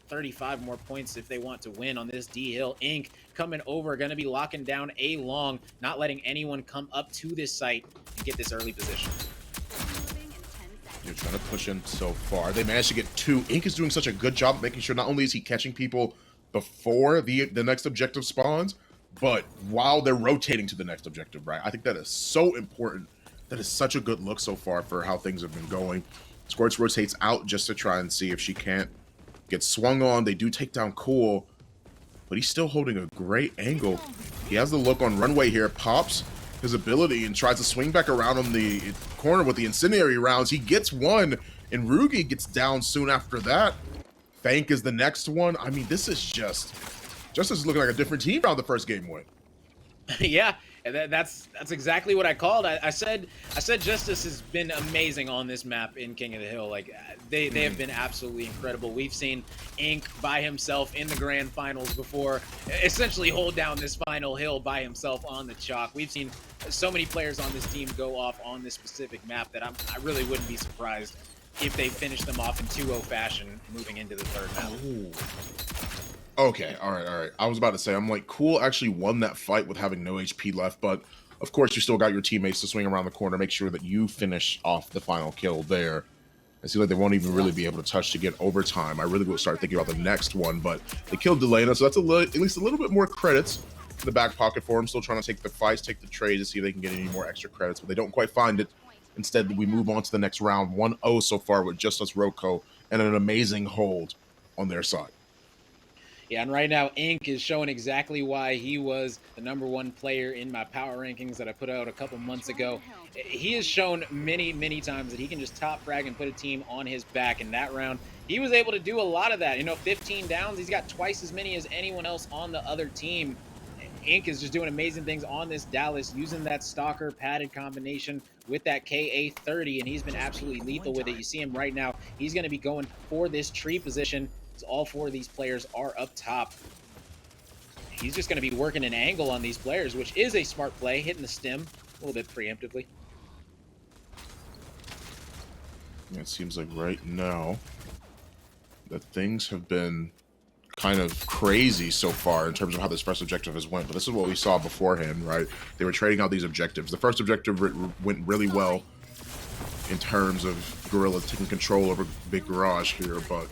35 more points if they want to win on this D hill. Inc. coming over, going to be locking down A long, not letting anyone come up to this site and get this early position. You're trying to push in so far. They managed to get 2. Inc. is doing such a good job making sure not only is he catching people before the next objective spawns, but while they're rotating to the next objective, right? I think that is so important. That is such a good look so far for how things have been going. Squirts rotates out just to try and see if she can't get swung on. They do take down Cool, but he's still holding a great angle. He has the look on runway here, pops his ability and tries to swing back around on the corner with the incendiary rounds. He gets one, and Rugi gets down soon after that. Fank is the next one. I mean, this is just is looking like a different team around the first game win. Yeah, that's exactly what I called. I said Justus has been amazing on this map in King of the Hill. Like they have been absolutely incredible. We've seen Inc. by himself in the grand finals before, essentially hold down this final hill by himself on the chalk. We've seen so many players on this team go off on this specific map that I really wouldn't be surprised if they finish them off in 2-0 fashion moving into the third map. Ooh. Okay, all right. I was about to say, I'm like, Cool actually won that fight with having no HP left, but of course you still got your teammates to swing around the corner, make sure that you finish off the final kill there. It seems like they won't even really be able to touch to get overtime. I really will start thinking about the next one, but they killed Delana, so that's at least a little bit more credits in the back pocket for him. Still trying to take the fights, take the trade to see if they can get any more extra credits, but they don't quite find it. Instead, we move on to the next round, 1-0 so far with Justus Roco and an amazing hold on their side. Yeah, and right now, Inc. is showing exactly why he was the #1 player in my power rankings that I put out a couple months ago. He has shown many, many times that he can just top frag and put a team on his back. In that round, he was able to do a lot of that. 15 downs. He's got twice as many as anyone else on the other team. Inc. is just doing amazing things on this Dallas, using that stalker padded combination with that KA-30, and he's been absolutely lethal with it. You see him right now. He's going to be going for this tree position. All 4 of these players are up top. He's just going to be working an angle on these players, which is a smart play, hitting the stem a little bit preemptively. It seems like right now that things have been kind of crazy so far in terms of how this first objective has went, but this is what we saw beforehand, right? They were trading out these objectives. The first objective went really well in terms of Gorilla taking control over Big Garage here, but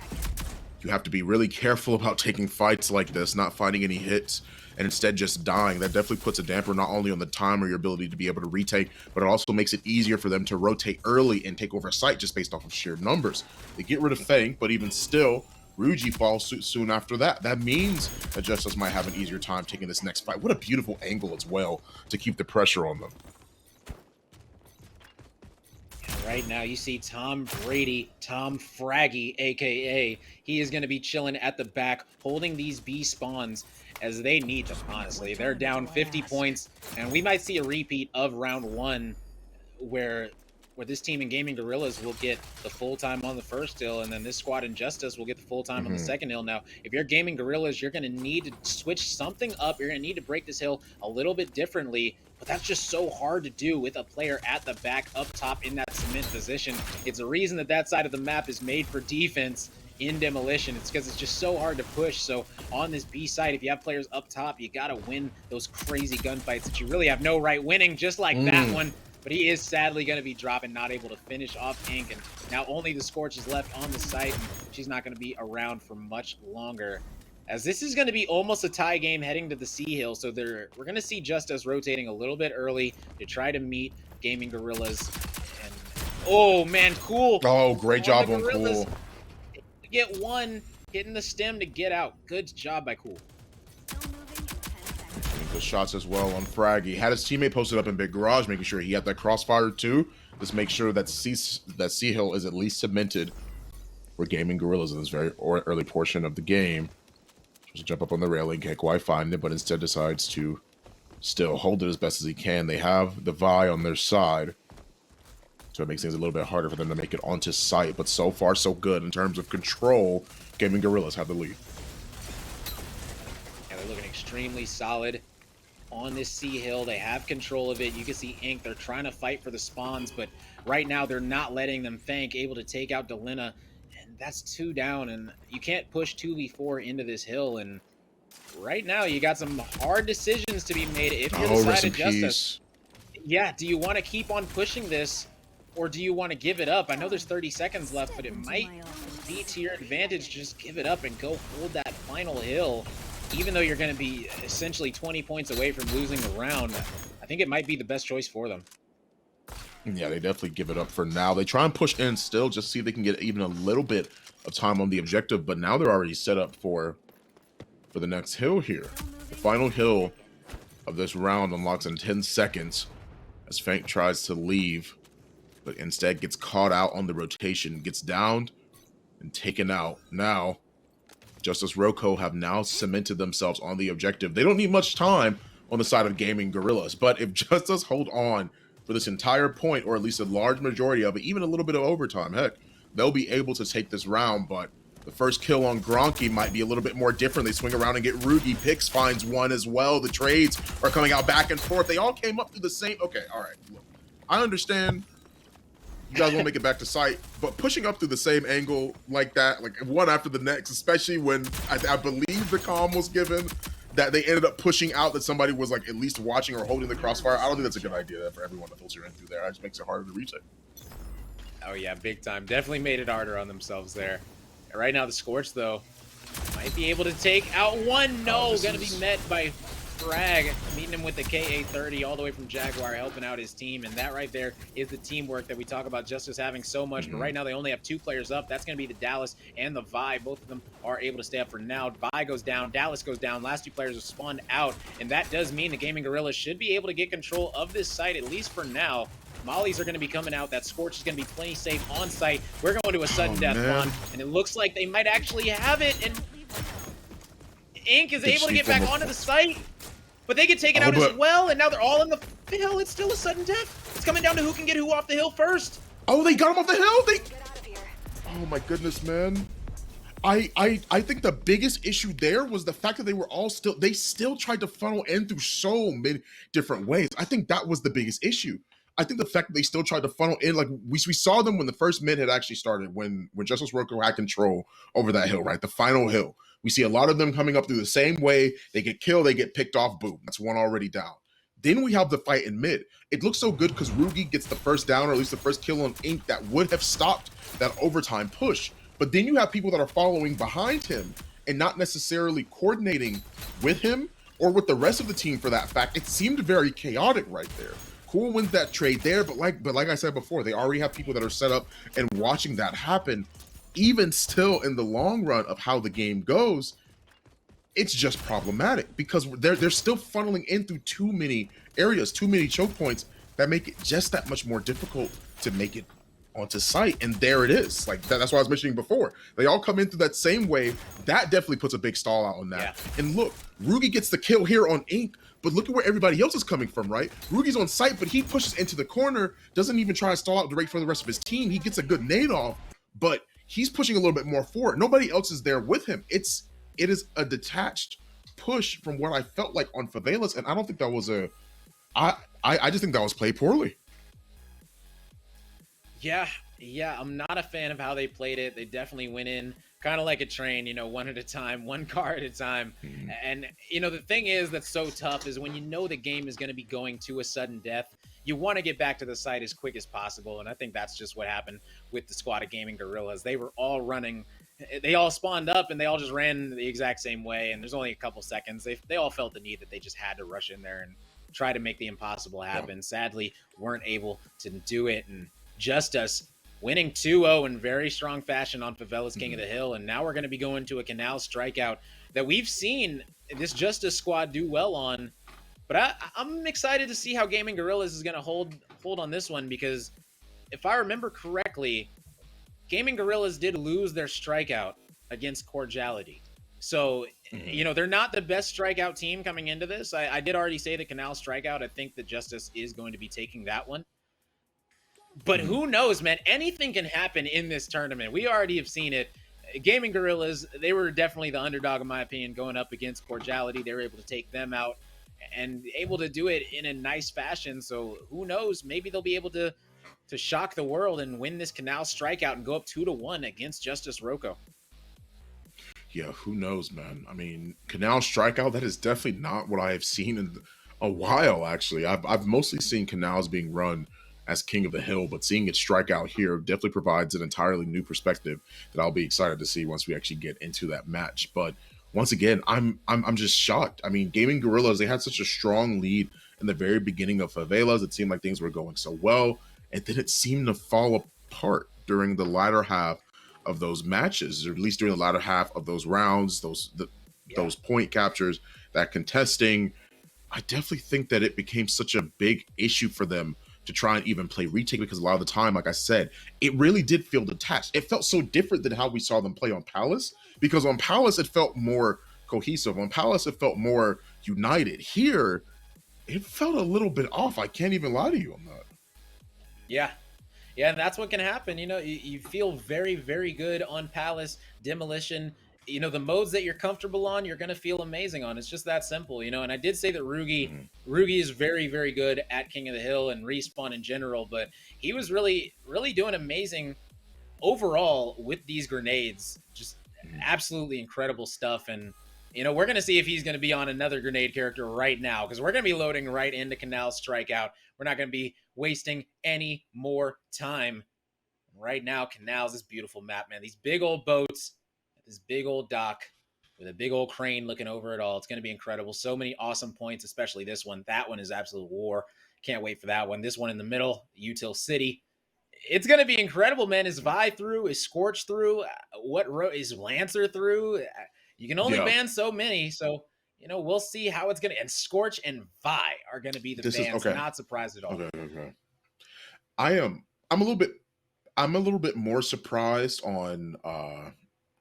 you have to be really careful about taking fights like this, not finding any hits, and instead just dying. That definitely puts a damper not only on the time or your ability to be able to retake, but it also makes it easier for them to rotate early and take over a site just based off of sheer numbers. They get rid of Fang, but even still, Rugi falls soon after that. That means that Justus might have an easier time taking this next fight. What a beautiful angle as well to keep the pressure on them. Right now, you see Tom Brady, Tom Fraggy, aka he is going to be chilling at the back, holding these B spawns as they need them. Honestly, they're down 50 points, and we might see a repeat of round one, where this team in Gaming Gorillas will get the full time on the first hill, and then this squad in Justice will get the full time on the second hill. Now, if you're Gaming Gorillas, you're going to need to switch something up. You're going to need to break this hill a little bit differently, but that's just so hard to do with a player at the back up top in that cement position. It's a reason that that side of the map is made for defense in Demolition. It's because it's just so hard to push. So on this B side, if you have players up top, you got to win those crazy gunfights that you really have no right winning, just like that one. But he is sadly going to be dropping, not able to finish off Ink. And now only the Scorch is left on the site, and she's not going to be around for much longer, as this is going to be almost a tie game heading to the C Hill. So we're going to see Justus rotating a little bit early to try to meet Gaming Gorillas. And oh, man, Cool. Oh, great job on Cool. Get one, hitting the stem to get out. Good job by Cool. Good shots as well on Fraggy. Had his teammate posted up in Big Garage, making sure he had that crossfire too. Just make sure that C Hill is at least cemented for Gaming Gorillas in this very early portion of the game. Just jump up on the railing, can't quite find it, but instead decides to still hold it as best as he can. They have the Vi on their side, so it makes things a little bit harder for them to make it onto site. But so far, so good in terms of control. Gaming Gorillas have the lead. Yeah, they're looking extremely solid on this C Hill. They have control of it. You can see Ink, they're trying to fight for the spawns, but right now they're not letting them. Fank able to take out Delina, and that's 2 down, and you can't push 2v4 into this hill. And right now you got some hard decisions to be made if you're the side of Justice. Yeah, do you want to keep on pushing this, or do you want to give it up? I know there's 30 seconds left, but it might be to your advantage. Just give it up and go hold that final hill. Even though you're going to be essentially 20 points away from losing the round, I think it might be the best choice for them. Yeah, they definitely give it up for now. They try and push in still, just see if they can get even a little bit of time on the objective, but now they're already set up for the next hill here. The final hill of this round unlocks in 10 seconds as Fank tries to leave, but instead gets caught out on the rotation, gets downed and taken out. Now, Justus Roco have now cemented themselves on the objective. They don't need much time on the side of Gaming Gorillas, but if Justus hold on for this entire point, or at least a large majority of it, even a little bit of overtime, heck, they'll be able to take this round. But the first kill on Gronky might be a little bit more different. They swing around and get Rugi. Pix finds one as well. The trades are coming out back and forth. They all came up through the same... Okay, all right, look, I understand you guys want to make it back to site, but pushing up through the same angle like that, like one after the next, especially when I believe the comm was given that they ended up pushing out that somebody was like at least watching or holding the crossfire. I don't think that's a good idea for everyone to filter in through there. It just makes it harder to reach it. Oh yeah, big time. Definitely made it harder on themselves there. Right now the Scorch though might be able to take out one. No, gonna be met by Frag, meeting him with the KA-30 all the way from Jaguar, helping out his team. And that right there is the teamwork that we talk about Justice having so much. But right now they only have 2 players up. That's going to be the Dallas and the Vi. Both of them are able to stay up for now. Vi goes down, Dallas goes down. Last 2 players have spawned out. And that does mean the Gaming Gorillas should be able to get control of this site, at least for now. Mollies are going to be coming out. That Scorch is going to be plenty safe on site. We're going to a sudden death spawn. And it looks like they might actually have it. And Ink is able to get back onto the site. But they get taken out as well, and now they're all in the hill. It's still a sudden death. It's coming down to who can get who off the hill first. Oh, they got him off the hill? Oh my goodness, man. I think the biggest issue there was the fact that they were all they still tried to funnel in through so many different ways. I think that was the biggest issue. I think the fact that they still tried to funnel in, like we saw them when the first mid had actually started, when Justus Roco had control over that hill, right? The final hill. We see a lot of them coming up through the same way. They get killed, they get picked off, boom. That's one already down. Then we have the fight in mid. It looks so good because Rugi gets the first down, or at least the first kill on Ink that would have stopped that overtime push. But then you have people that are following behind him and not necessarily coordinating with him or with the rest of the team for that fact. It seemed very chaotic right there. Cool wins that trade there, but like I said before, they already have people that are set up and watching that happen. Even still, in the long run of how the game goes, it's just problematic because they're still funneling in through too many areas, too many choke points that make it just that much more difficult to make it onto site, and there it is. Like that's what I was mentioning before. They all come in through that same wave. That definitely puts a big stall out on that. Yeah. And look, Rugi gets the kill here on Ink, but look at where everybody else is coming from, right? Rugi's on site, but he pushes into the corner, doesn't even try to stall out direct for the rest of his team. He gets a good nade off, but he's pushing a little bit more forward. Nobody else is there with him. It is a detached push from what I felt like on Favelas, and I don't think that was a I just think that was played poorly. Yeah, yeah, I'm not a fan of how they played it. They definitely went in kind of like a train, one at a time, one car at a time. Mhm. And, the thing is that's so tough is when you know the game is going to be going to a sudden death, you want to get back to the site as quick as possible. And I think that's just what happened with the squad of gaming gorillas. They were all running. They all spawned up and they all just ran the exact same way. And there's only a couple seconds. They all felt the need that they just had to rush in there and try to make the impossible happen. Yeah. Sadly, weren't able to do it. And Justus winning 2-0 in very strong fashion on Favelas King of the Hill. And now we're going to be going to a Canal strikeout that we've seen this Justus squad do well on. But I'm excited to see how Gaming Gorillas is going to hold on this one, because if I remember correctly, Gaming Gorillas did lose their strikeout against Cordiality. So, they're not the best strikeout team coming into this. I did already say the Canal strikeout. I think that Justus is going to be taking that one. But who knows, man? Anything can happen in this tournament. We already have seen it. Gaming Gorillas, they were definitely the underdog, in my opinion, going up against Cordiality. They were able to take them out and able to do it in a nice fashion. So who knows? Maybe they'll be able to shock the world and win this Canal strikeout and go up 2-1 against Justus Roco. Yeah, who knows, man? I mean, Canal strikeout, that is definitely not what I have seen in a while, actually. I've mostly seen Canals being run as King of the Hill, but seeing it strike out here definitely provides an entirely new perspective that I'll be excited to see once we actually get into that match. But once again, I'm just shocked. I mean, Gaming Gorillas, they had such a strong lead in the very beginning of Favelas. It seemed like things were going so well, and then it seemed to fall apart during the latter half of those matches, or at least during the latter half of those rounds, those point captures, that contesting. I definitely think that it became such a big issue for them to try and even play retake, because a lot of the time, like I said, it really did feel detached. It felt so different than how we saw them play on Palace, because on Palace it felt more cohesive. On Palace it felt more united. Here, it felt a little bit off. I can't even lie to you on that. Yeah. Yeah, and that's what can happen. You feel very, very good on Palace, Demolition. The modes that you're comfortable on, you're going to feel amazing on. It's just that simple, And I did say that Rugi is very, very good at King of the Hill and Respawn in general, but he was really, really doing amazing overall with these grenades. Just absolutely incredible stuff. And, we're going to see if he's going to be on another grenade character right now, because we're going to be loading right into Canal strikeout. We're not going to be wasting any more time. Right now, Canal's this beautiful map, man. These big old boats, this big old dock with a big old crane looking over it all. It's going to be incredible. So many awesome points, especially this one. That one is absolute war. Can't wait for that one. This one in the middle, Util City. It's going to be incredible, man. Is Vi through? Is Scorch through? Is Lancer through? You can only ban so many, so we'll see how it's going to. And Scorch and Vi are going to be the bans. Okay. Not surprised at all. Okay. I'm a little bit more surprised on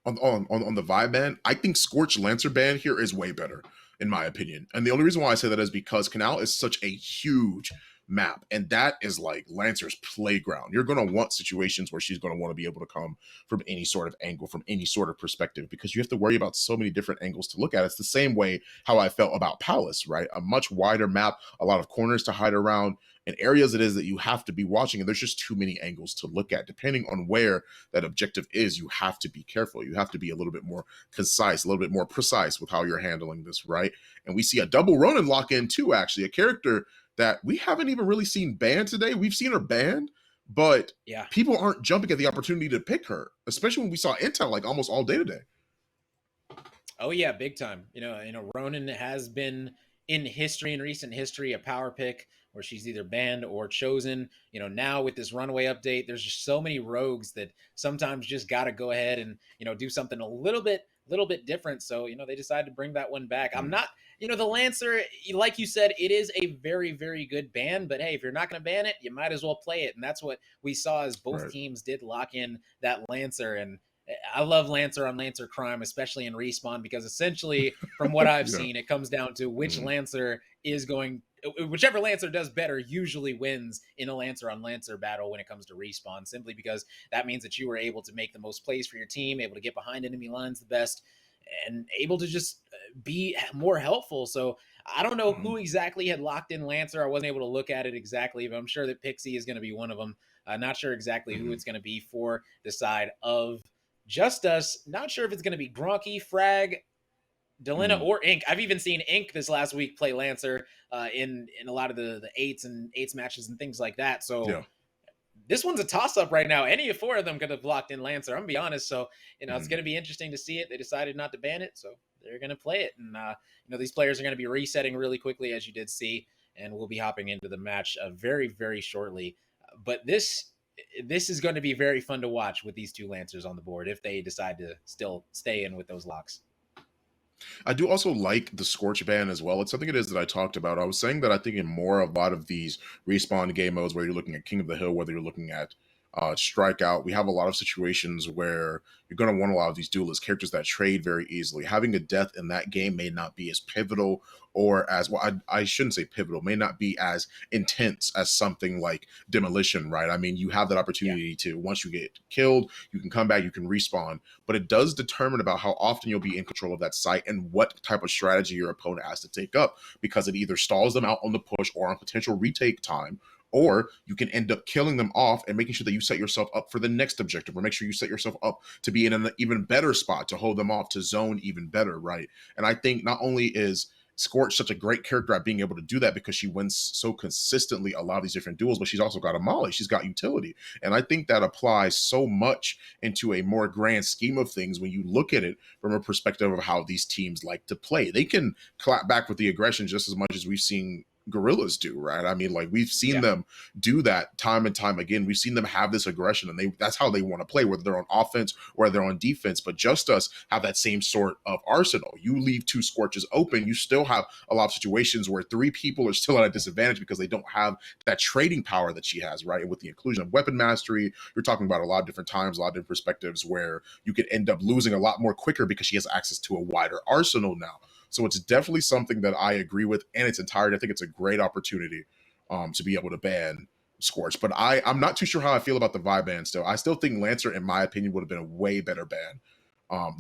the Vi ban. I think Scorch Lancer ban here is way better, in my opinion. And the only reason why I say that is because Canal is such a huge map, and that is like Lancer's playground. You're going to want situations where she's going to want to be able to come from any sort of angle, from any sort of perspective, because you have to worry about so many different angles to look at. It's the same way how I felt about Palace, right? A much wider map, a lot of corners to hide around, and areas it is that you have to be watching, and there's just too many angles to look at. Depending on where that objective is, you have to be careful. You have to be a little bit more concise, a little bit more precise with how you're handling this, right? And we see a double Ronin lock in too, actually, a character that we haven't even really seen banned today. We've seen her banned, but people aren't jumping at the opportunity to pick her, especially when we saw Intel like almost all day today. Oh yeah, big time. Ronin has been in recent history, a power pick where she's either banned or chosen. Now with this runway update, there's just so many rogues that sometimes just got to go ahead and, do something a little bit different. So, they decided to bring that one back. I'm not, The Lancer, like you said, it is a very, very good ban. But hey, if you're not going to ban it, you might as well play it. And that's what we saw as both Right. teams did lock in that Lancer. And I love Lancer on Lancer crime, especially in Respawn, because essentially, from what I've Yeah. seen, it comes down to which Mhm. Lancer is going. Whichever Lancer does better usually wins in a Lancer on Lancer battle when it comes to Respawn, simply because that means that you were able to make the most plays for your team, able to get behind enemy lines the best, and able to just be more helpful. So I don't know who Mhm. exactly had locked in Lancer. I wasn't able to look at it exactly, but I'm sure that Pixie is going to be one of them. Not sure exactly who Mhm. it's going to be for the side of Justus. Not sure if it's going to be Gronky, Frag, Delina, Mhm. or Ink. I've even seen Ink this last week play Lancer in a lot of the eights matches and things like that. So Yeah. this one's a toss up right now. Any of four of them could have locked in Lancer. I'm gonna be honest. So it's Mhm. going to be interesting to see it. They decided not to ban it, so they're going to play it. And these players are going to be resetting really quickly, as you did see, and we'll be hopping into the match very, very shortly. But this is going to be very fun to watch with these two Lancers on the board if they decide to still stay in with those locks. I do also like the Scorch ban as well. It's something it is that I talked about. I was saying that I think in more a lot of these respawn game modes, where you're looking at King of the Hill, whether you're looking at Strikeout, we have a lot of situations where you're going to want a lot of these duelists, characters that trade very easily. Having a death in that game may not be as pivotal or as well. I shouldn't say pivotal, may not be as intense as something like Demolition, right? I mean, you have that Yeah. opportunity to, once you get killed, you can come back, you can respawn, but it does determine about how often you'll be in control of that site and what type of strategy your opponent has to take up, because it either stalls them out on the push or on potential retake time, or you can end up killing them off and making sure that you set yourself up for the next objective, or make sure you set yourself up to be in an even better spot to hold them off, to zone even better, right? And I think not only is Scorch such a great character at being able to do that because she wins so consistently a lot of these different duels, but she's also got a molly, she's got utility. And I think that applies so much into a more grand scheme of things when you look at it from a perspective of how these teams like to play. They can clap back with the aggression just as much as we've seen gorillas do, right? I mean, like, we've seen Yeah. them do that time and time again. We've seen them have this aggression, and that's how they want to play, whether they're on offense or they're on defense. But just us have that same sort of arsenal. You leave two Scorches open, you still have a lot of situations where three people are still at a disadvantage because they don't have that trading power that she has, right? And with the inclusion of weapon mastery, you're talking about a lot of different times, a lot of different perspectives where you could end up losing a lot more quicker because she has access to a wider arsenal now. So it's definitely something that I agree with in its entirety. I think it's a great opportunity to be able to ban Scorch. But I'm not too sure how I feel about the Vi ban still. I still think Lancer, in my opinion, would have been a way better ban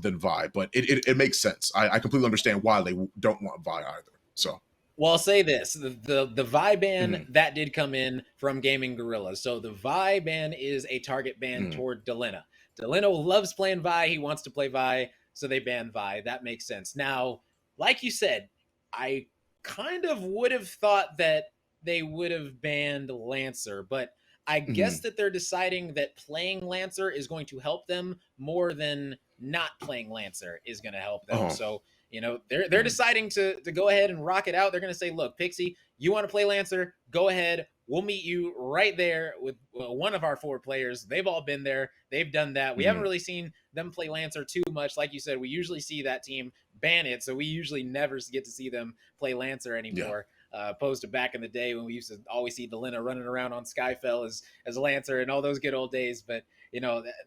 than Vi. But it makes sense. I completely understand why they don't want Vi either. So. Well, I'll say this: the Vi ban Mm-hmm. that did come in from Gaming Gorillas. So the Vi ban is a target ban Mm-hmm. toward Delina. Delina loves playing Vi. He wants to play Vi, so they ban Vi. That makes sense. Now, like you said, I kind of would have thought that they would have banned Lancer, but I guess Mm-hmm. that they're deciding that playing Lancer is going to help them more than not playing Lancer is going to help them. Oh. So they're deciding to go ahead and rock it out. They're going to say, look, Pixie, you want to play Lancer? Go ahead. We'll meet you right there with one of our four players. They've all been there. They've done that. We haven't Mm-hmm. really seen them play Lancer too much. Like you said, we usually see that team ban it, so we usually never get to see them play Lancer Yeah. anymore. Opposed to back in the day when we used to always see Delina running around on Skyfell as Lancer and all those good old days. But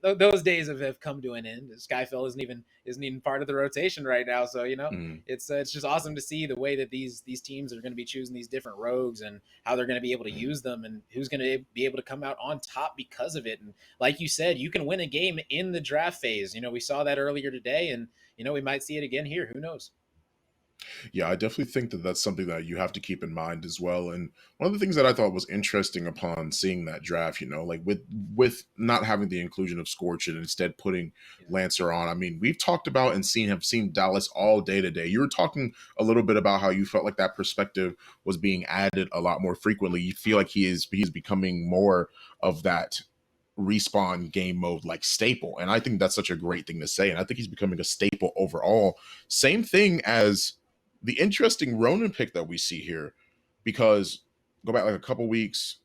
those days have come to an end. Skyfell isn't even part of the rotation right now. So Mm-hmm. it's just awesome to see the way that these teams are going to be choosing these different rogues and how they're going to be able to Mm-hmm. use them and who's going to be able to come out on top because of it. And like you said, you can win a game in the draft phase. We saw that earlier today, and we might see it again here. Who knows? Yeah, I definitely think that that's something that you have to keep in mind as well. And one of the things that I thought was interesting upon seeing that draft, like with not having the inclusion of Scorch and instead putting Yeah. Lancer on. I mean, we've talked about and have seen Dallas all day today. You were talking a little bit about how you felt like that perspective was being added a lot more frequently. You feel like he's becoming more of that respawn game mode like staple, and I think that's such a great thing to say, and I think he's becoming a staple overall. Same thing as the interesting Ronin pick that we see here, because go back like a couple weeks,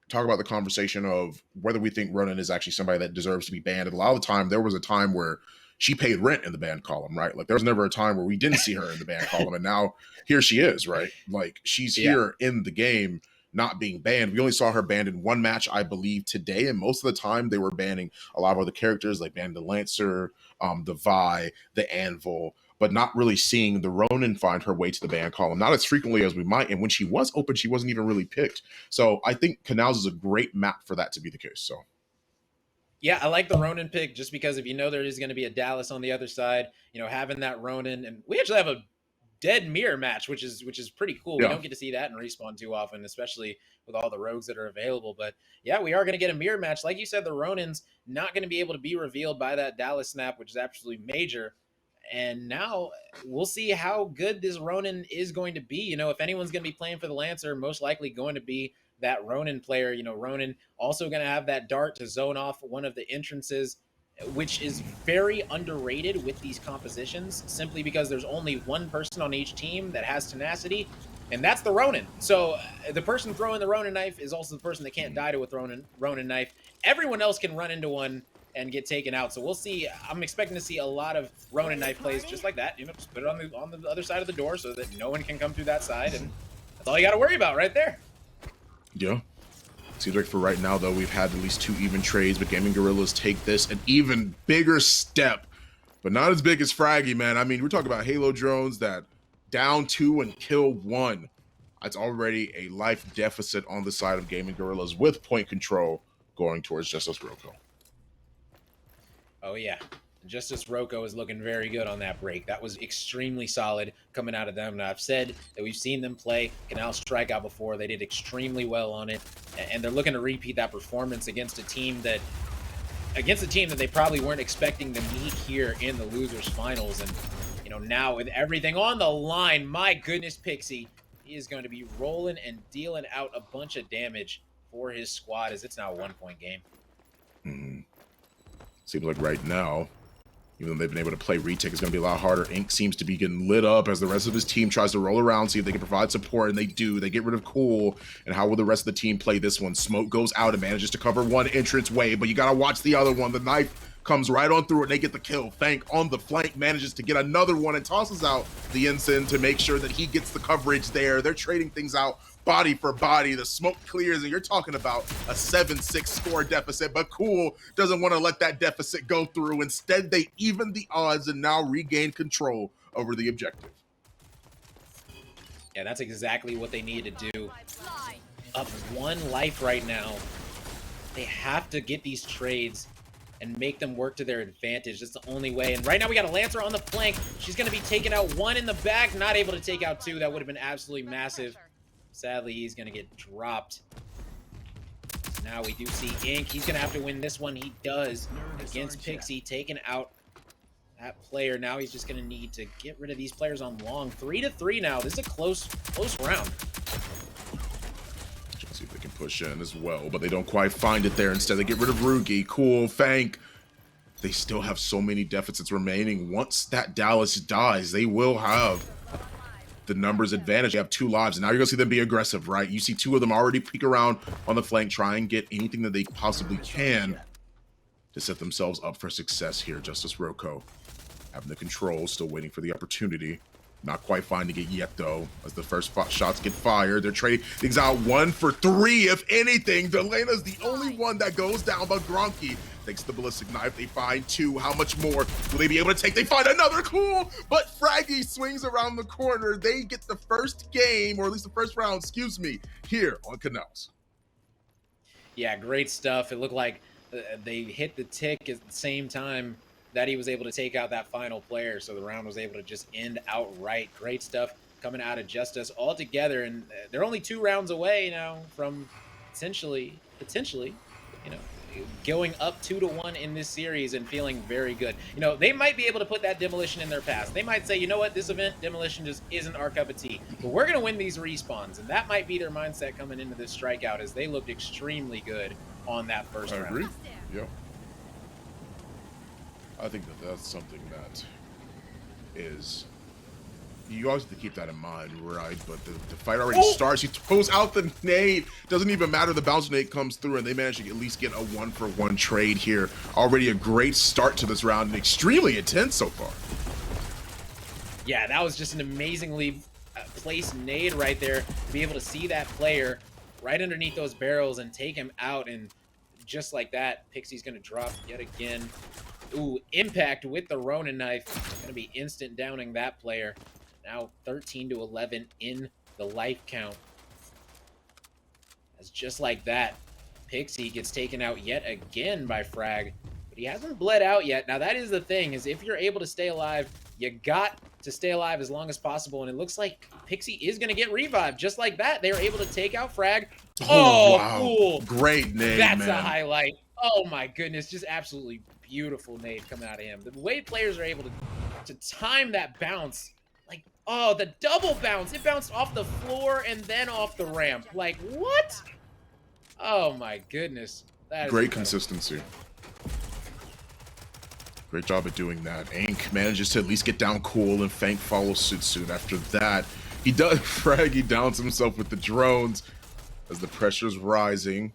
talk about the conversation of whether we think Ronin is actually somebody that deserves to be banned. And a lot of the time, there was a time where she paid rent in the ban column, right? Like there was never a time where we didn't see her in the ban column, and now here she is, right? Like she's Yeah. here in the game, not being banned. We only saw her banned in one match, I believe, today, and most of the time they were banning a lot of other characters, like banning the Lancer, the Vi, the Anvil, but not really seeing the Ronin find her way to the ban column, not as frequently as we might. And when she was open, she wasn't even really picked. So I think Canals is a great map for that to be the case. So yeah, I like the Ronin pick just because if you know there is going to be a Dallas on the other side, having that Ronin, and we actually have a dead mirror match, which is pretty cool. We yeah, don't get to see that in Respawn too often, especially with all the rogues that are available. But yeah, we are going to get a mirror match. Like you said, the Ronin's not going to be able to be revealed by that Dallas snap, which is absolutely major. And now we'll see how good this Ronin is going to be. If anyone's going to be playing for the Lancer, most likely going to be that Ronin player. Ronin also going to have that dart to zone off one of the entrances, which is very underrated with these compositions, simply because there's only one person on each team that has tenacity, and that's the Ronin. So the person throwing the Ronin knife is also the person that can't die to a Ronin knife. Everyone else can run into one and get taken out. So we'll see. I'm expecting to see a lot of Ronin knife plays just like that. Just put it on the other side of the door so that no one can come through that side, and that's all you got to worry about right there. yeah. Seems like for right now, though, we've had at least 2 even trades, but Gaming Gorillas take this an even bigger step, but not as big as Fraggy, man. I mean, we're talking about Halo drones that down 2 and kill 1. That's already a life deficit on the side of Gaming Gorillas with point control going towards Justus Roco. Oh, yeah. Justus Roco is looking very good on that break. That was extremely solid coming out of them. Now, I've said that we've seen them play Canal Strikeout before. They did extremely well on it, and they're looking to repeat that performance against a team that they probably weren't expecting to meet here in the losers finals. And now with everything on the line, my goodness, Pixie, he is going to be rolling and dealing out a bunch of damage for his squad, as it's now a 1-point game. Mm-hmm. Seems like right now, even though they've been able to play retake, it's going to be a lot harder. Ink seems to be getting lit up as the rest of his team tries to roll around, see if they can provide support, and they do. They get rid of Cool, and how will the rest of the team play this one? Smoke goes out and manages to cover one entrance way, but you got to watch the other one. The knife comes right on through it, and they get the kill. Fank on the flank manages to get another one and tosses out the ensign to make sure that he gets the coverage there. They're trading things out body for body. The smoke clears, and you're talking about a 7-6 score deficit, but Cool doesn't want to let that deficit go through. Instead, they even the odds and now regain control over the objective. Yeah, that's exactly what they need to do. Up 1 life right now. They have to get these trades and make them work to their advantage. That's the only way. And right now we got a Lancer on the flank. She's going to be taking out 1 in the back, not able to take out 2. That would have been absolutely massive. Sadly, he's going to get dropped. Now we do see Ink. He's going to have to win this one. He does against Pixie, taking out that player. Now he's just going to need to get rid of these players on long. 3-3 now. This is a close round. See if they can push in as well, but they don't quite find it there. Instead, they get rid of Rugi, Cool, Fank. They still have so many deficits remaining. Once that Dallas dies, they will have the numbers advantage. They have 2 lives, and now you're going to see them be aggressive, right? You see 2 of them already peek around on the flank, try and get anything that they possibly can to set themselves up for success here. Justus Roco having the control, still waiting for the opportunity. Not quite finding it yet, though, as the first shots get fired. They're trading things out 1 for 3, if anything. Delena's the only one that goes down, but Gronky takes the ballistic knife. They find 2. How much more will they be able to take? They find another Cool, but Fraggy swings around the corner. They get the first game, or at least the first round, excuse me, here on Canals. Yeah, great stuff. It looked like they hit the tick at the same time that he was able to take out that final player, so the round was able to just end outright. Great stuff coming out of Justus all together, and they're only 2 rounds away now from potentially, going up 2-1 in this series and feeling very good. They might be able to put that demolition in their past. They might say, you know what, this event, demolition just isn't our cup of tea, but we're going to win these respawns, and that might be their mindset coming into this strikeout, as they looked extremely good on that first round. I agree. Yeah. I think that that's something that is You always have to keep that in mind, right? But the fight already starts. He throws out the nade. Doesn't even matter. The bounce nade comes through, and they manage to at least get a 1-for-1 trade here. Already a great start to this round, and extremely intense so far. Yeah, that was just an amazingly placed nade right there. To be able to see that player right underneath those barrels and take him out, and just like that, Pixie's going to drop yet again. Ooh, impact with the Ronin knife. Going to be instant downing that player. Now 13-11 in the life count. As just like that, Pixie gets taken out yet again by Frag. But he hasn't bled out yet. Now that is the thing, is if you're able to stay alive, you got to stay alive as long as possible. And it looks like Pixie is going to get revived. Just like that, they were able to take out Frag. Oh, wow. Cool. Great nade, That's man. a highlight. Oh my goodness, just absolutely beautiful nade coming out of him. The way players are able to time that bounce, like, oh, the double bounce. It bounced off the floor and then off the ramp. Like, what? Oh my goodness. That is great incredible. Consistency. Great job at doing that. Ink manages to at least get down cool, and Fank follows suit soon after that. He does, Frag, he downs himself with the drones as the pressure's rising.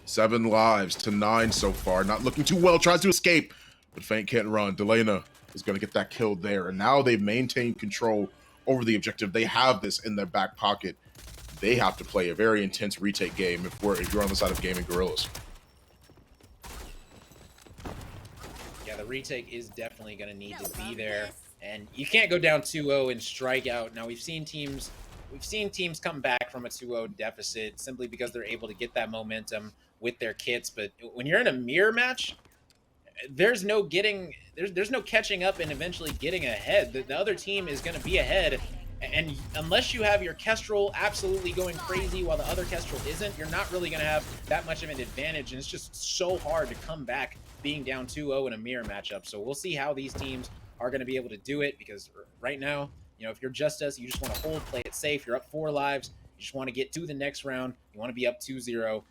7 lives to 9 so far. Not looking too well. Tries to escape, but Fank can't run. Delena is going to get that kill there. And now they've maintained control over the objective. They have this in their back pocket. They have to play a very intense retake game if you're on the side of Gaming Gorillas. Yeah, the retake is definitely going to need to be there. And you can't go down 2-0 and strike out. Now, we've seen teams come back from a 2-0 deficit simply because they're able to get that momentum with their kits. But when you're in a mirror match, there's no catching up and eventually getting ahead. The other team is going to be ahead, and unless you have your Kestrel absolutely going crazy while the other Kestrel isn't, you're not really going to have that much of an advantage, and it's just so hard to come back being down 2-0 in a mirror matchup. So we'll see how these teams are going to be able to do it, because right now, you know, if you're Justus, you just want to hold, play it safe. You're up 4 lives. You just want to get to the next round. You want to be up 2-0.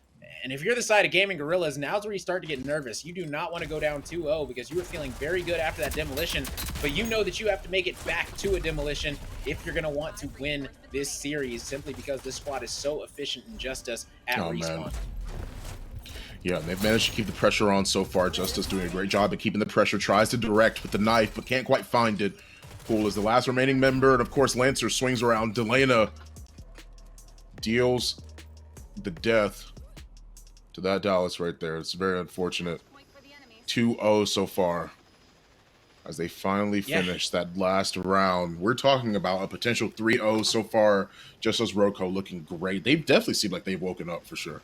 And if you're the side of Gaming Gorillas, now's where you start to get nervous. You do not want to go down 2-0 because you were feeling very good after that demolition, but you know that you have to make it back to a demolition if you're going to want to win this series, simply because this squad is so efficient and Justus at respawn. Man. Yeah, they've managed to keep the pressure on so far. Justus doing a great job at keeping the pressure. Tries to direct with the knife, but can't quite find it. Cool is the last remaining member, and of course Lancer swings around. Delena deals the death to that Dallas right there. It's very unfortunate. 2-0 so far as they finally finish that last round. We're talking about a potential 3-0 so far. Justus Roco looking great. They definitely seem like they've woken up for sure.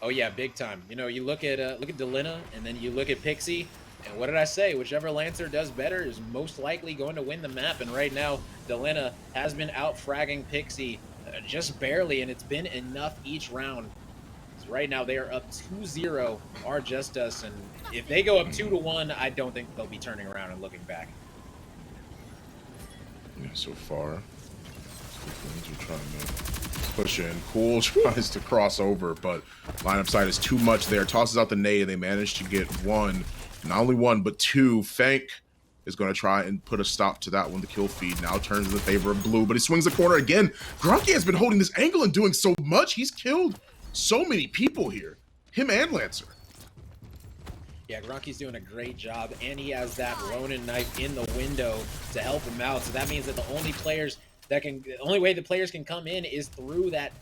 Oh yeah, big time. You know, you look at Delena, and then you look at Pixie, and what did I say? Whichever Lancer does better is most likely going to win the map. And right now, Delena has been out fragging Pixie just barely, and it's been enough each round. So right now, they are up 2-0, are Justus, and if they go up 2-1, I don't think they'll be turning around and looking back. Yeah, so far, we're trying to push in. Cool tries to cross over, but line of sight is too much there. Tosses out the nade, and they manage to get one. Not only one, but two. Fank is going to try and put a stop to that one. The kill feed now turns in the favor of blue, but he swings the corner again. Grunky has been holding this angle and doing so much. He's killed so many people here. Him and Lancer. Yeah, Grunky's doing a great job, and he has that Ronin knife in the window to help him out. So that means that the only way the players can come in is through that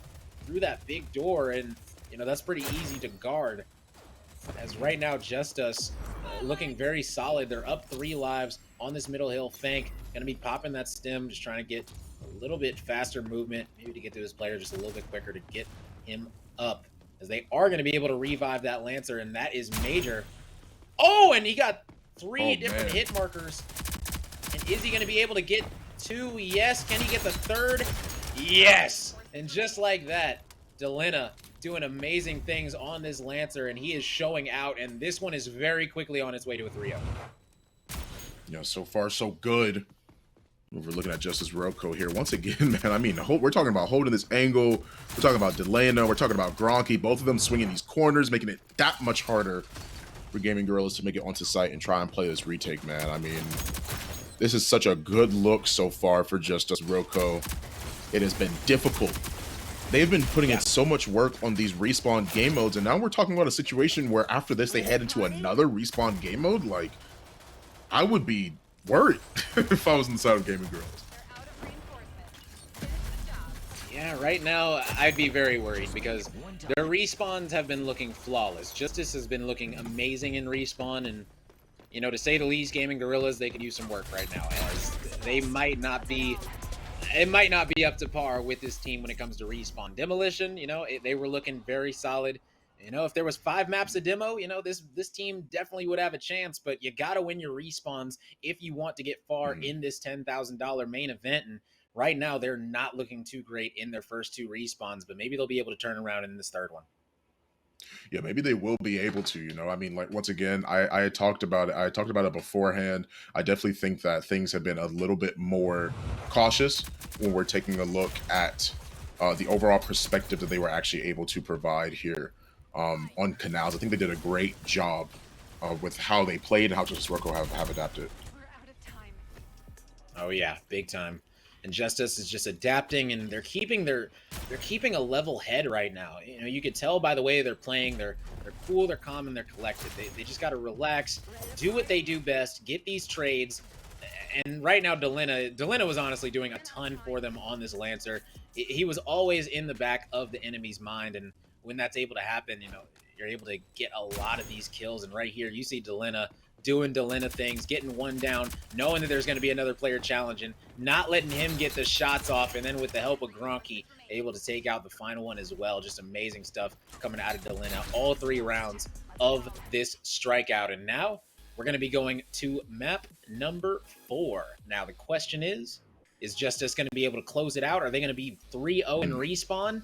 big door, and you know that's pretty easy to guard. As right now, Justus looking very solid. They're up 3 lives on this middle hill. Fank gonna be popping that stem, just trying to get a little bit faster movement, maybe to get to his player just a little bit quicker to get him up, as they are going to be able to revive that Lancer, and that is major. Oh, and he got 3 different hit markers. And is he going to be able to get 2? Yes. Can he get the 3rd? Yes. And just like that, Delena doing amazing things on this Lancer, and he is showing out, and this one is very quickly on its way to a 3-0. Yeah, so far so good. We're looking at Justus Roco here. Once again, man, I mean, we're talking about holding this angle. We're talking about Delena. We're talking about Gronky. Both of them swinging these corners, making it that much harder for Gaming Gorillas to make it onto site and try and play this retake, man. I mean, This is such a good look so far for Justus Roco. It has been difficult. They've been putting in so much work on these respawn game modes, and now we're talking about a situation where after this they head into another respawn game mode. Like, I would be worried if I was inside of Gaming Girls. Yeah, right now I'd be very worried because their respawns have been looking flawless. Justus has been looking amazing in respawn, and you know, to say the least, Gaming Gorillas, they could use some work right now, as they might not be. It might not be up to par with this team when it comes to respawn. Demolition, you know, they were looking very solid. You know, if there was 5 maps of demo, you know, this team definitely would have a chance. But you got to win your respawns if you want to get far in this $10,000 main event. And right now, they're not looking too great in their first 2 respawns, but maybe they'll be able to turn around in this third one. Yeah, maybe they will be able to, you know. I mean, like, once again, I talked about it. I talked about it beforehand. I definitely think that things have been a little bit more cautious when we're taking a look at the overall perspective that they were actually able to provide here on Canals. I think they did a great job with how they played and how Justus Roco have adapted. Oh yeah, big time. And Justus is just adapting, and they're keeping a level head right now. You know, you could tell by the way they're playing. They're cool, they're calm, and they're collected. They just got to relax, do what they do best, get these trades. And right now, Delina was honestly doing a ton for them on this Lancer. He was always in the back of the enemy's mind, and when that's able to happen, you know, you're able to get a lot of these kills. And right here, you see Delina doing Delina things, getting one down, knowing that there's going to be another player challenging, not letting him get the shots off, and then with the help of Gronky, able to take out the final one as well. Just amazing stuff coming out of Delina. All 3 rounds of this strikeout. And now we're going to be going to map number 4. Now the question is Justus going to be able to close it out? Are they going to be 3-0 in respawn?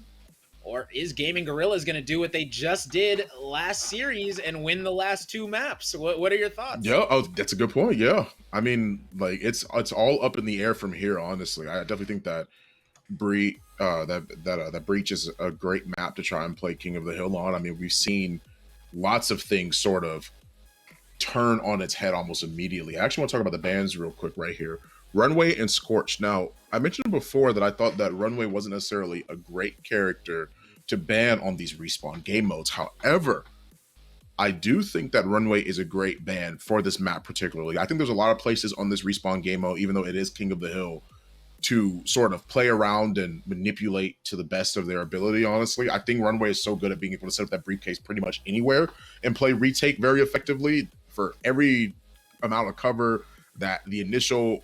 Or is Gaming Gorillas going to do what they just did last series and win the last 2 maps? What are your thoughts? Yeah, oh, that's a good point. Yeah, I mean, like, it's all up in the air from here. Honestly, I definitely think that Breach is a great map to try and play King of the Hill on. I mean, we've seen lots of things sort of turn on its head almost immediately. I actually want to talk about the bans real quick right here. Runway and Scorch. Now, I mentioned before that I thought that Runway wasn't necessarily a great character to ban on these respawn game modes. However, I do think that Runway is a great ban for this map particularly. I think there's a lot of places on this respawn game mode, even though it is King of the Hill, to sort of play around and manipulate to the best of their ability, honestly. I think Runway is so good at being able to set up that briefcase pretty much anywhere and play retake very effectively. For every amount of cover that the initial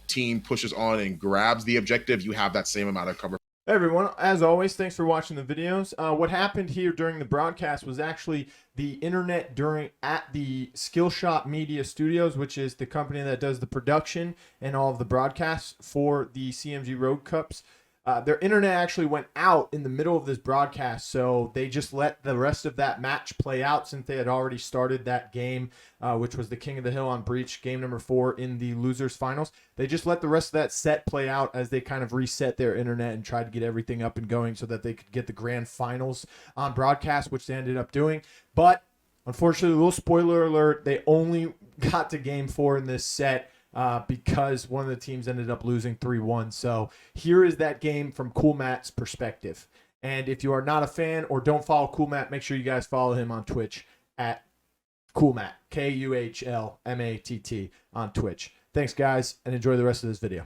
team pushes on and grabs the objective, you have that same amount of cover. Hey everyone, as always, thanks for watching the videos. What happened here during the broadcast was actually the internet at the Skillshot Media Studios, which is the company that does the production and all of the broadcasts for the CMG Road Cups. Their internet actually went out in the middle of this broadcast, so they just let the rest of that match play out since they had already started that game, which was the King of the Hill on Breach, game number 4 in the losers finals. They just let the rest of that set play out as they kind of reset their internet and tried to get everything up and going so that they could get the grand finals on broadcast, which they ended up doing. But unfortunately, a little spoiler alert, they only got to game 4 in this set because one of the teams ended up losing 3-1. So here is that game from Cool Matt's perspective. And if you are not a fan or don't follow Cool Matt, make sure you guys follow him on Twitch at Cool Matt, KUHLMATT on Twitch. Thanks, guys, and enjoy the rest of this video.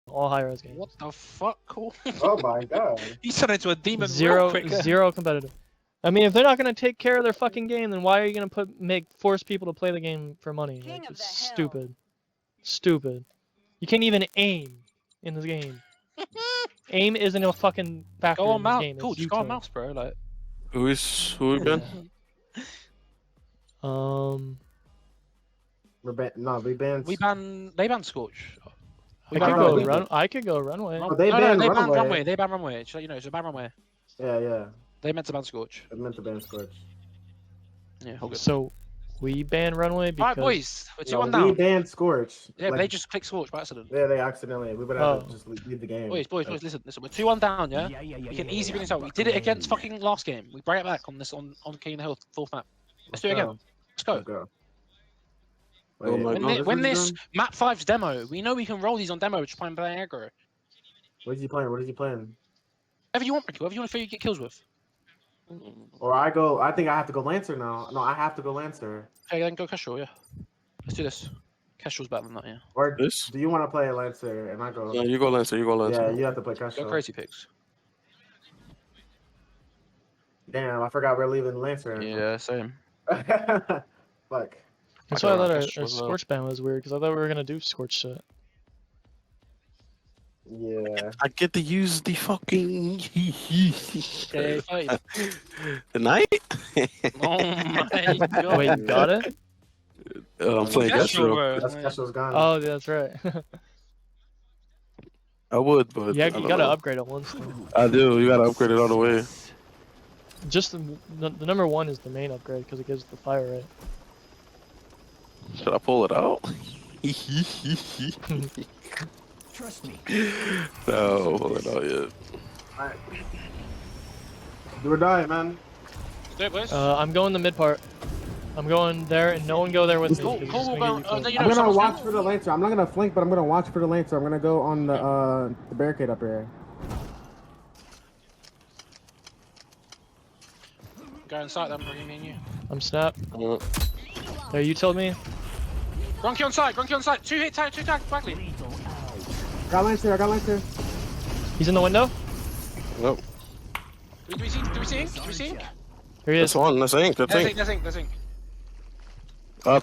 All high-res games. What the fuck? Cool. Oh my god. He turned into a demon real quick. Zero competitive. I mean, if they're not going to take care of their fucking game, then why are you going to force people to play the game for money? Like, it's stupid. Stupid. You can't even aim in this game. Aim isn't a fucking factor Go on in this mouse. game. Cool, just go on mouse, bro. Like, Who again? We banned. They banned Scorch. I could go runway. Oh, they banned runway. They banned runway. So, you know, it's a ban runway. Yeah. They meant to ban Scorch. They meant to ban Scorch. Yeah, all good. So we ban runway because. Alright, boys. We're 2-1 We down. banned Scorch. Yeah, but they just clicked Scorch by accident. Yeah, they accidentally. We would have to just leave the game. Boys, listen. We're 2-1 down, yeah? We can easily bring this out. We did it against fucking last game. We bring it back on this on King of the Hill 4th map. Let's do it again. Let's go. Wait, my When, God. when one's this done? map 5's demo, we know we can roll these on demo to try and play aggro. What is he playing? What is he playing? Whatever you want, Ricky. Whatever you want to get kills with. Or I go. I think I have to go Lancer now. No, I have to go Lancer. Okay, then go Kestrel, yeah. Let's do this. Kestrel's better than that, yeah. Or This? do you want to play Lancer and I go? No, you go Lancer. You go Lancer. Yeah, you have to play Go Kestrel. crazy picks. Damn, I forgot we're leaving Lancer. Yeah, same. Fuck. That's I why I go thought around our Kestrel as well. Scorch ban was weird, because I thought we were going to do Scorch shit. Yeah. I get to use the fucking Okay, fight. the night. Oh my god. Wait, you got it? I'm playing Kestrel, Kestrel. bro. That's Kestrel's gun. Oh, yeah, that's right. I would, but Yeah, I you don't gotta know. upgrade it once. Though. I do. You gotta upgrade it all the way. Just the number 1 is the main upgrade, because it gives the fire rate. Should I pull it out? Trust me. No, pull it out yet. Alright. Do or die, man. Do it, boys. I'm going the mid part. I'm going there, and no one go there with me. Cool, 'cause it's cool, just we'll gonna go. get you No, killed. you I'm know, gonna someone's watch gonna- for the Lancer. I'm not gonna flank, but I'm gonna watch for the Lancer. I'm gonna go on the barricade up here. Go inside them, bringing me and you. I'm snap. Uh, There, you told me. Gronky on site, Gronky on site. Two tag, Bagley. Got Lancer. I got Lancer. He's in the window. Nope. Do we see ink? Do we see ink? Here he That's is. one. That's ink. That's ink. There's ink.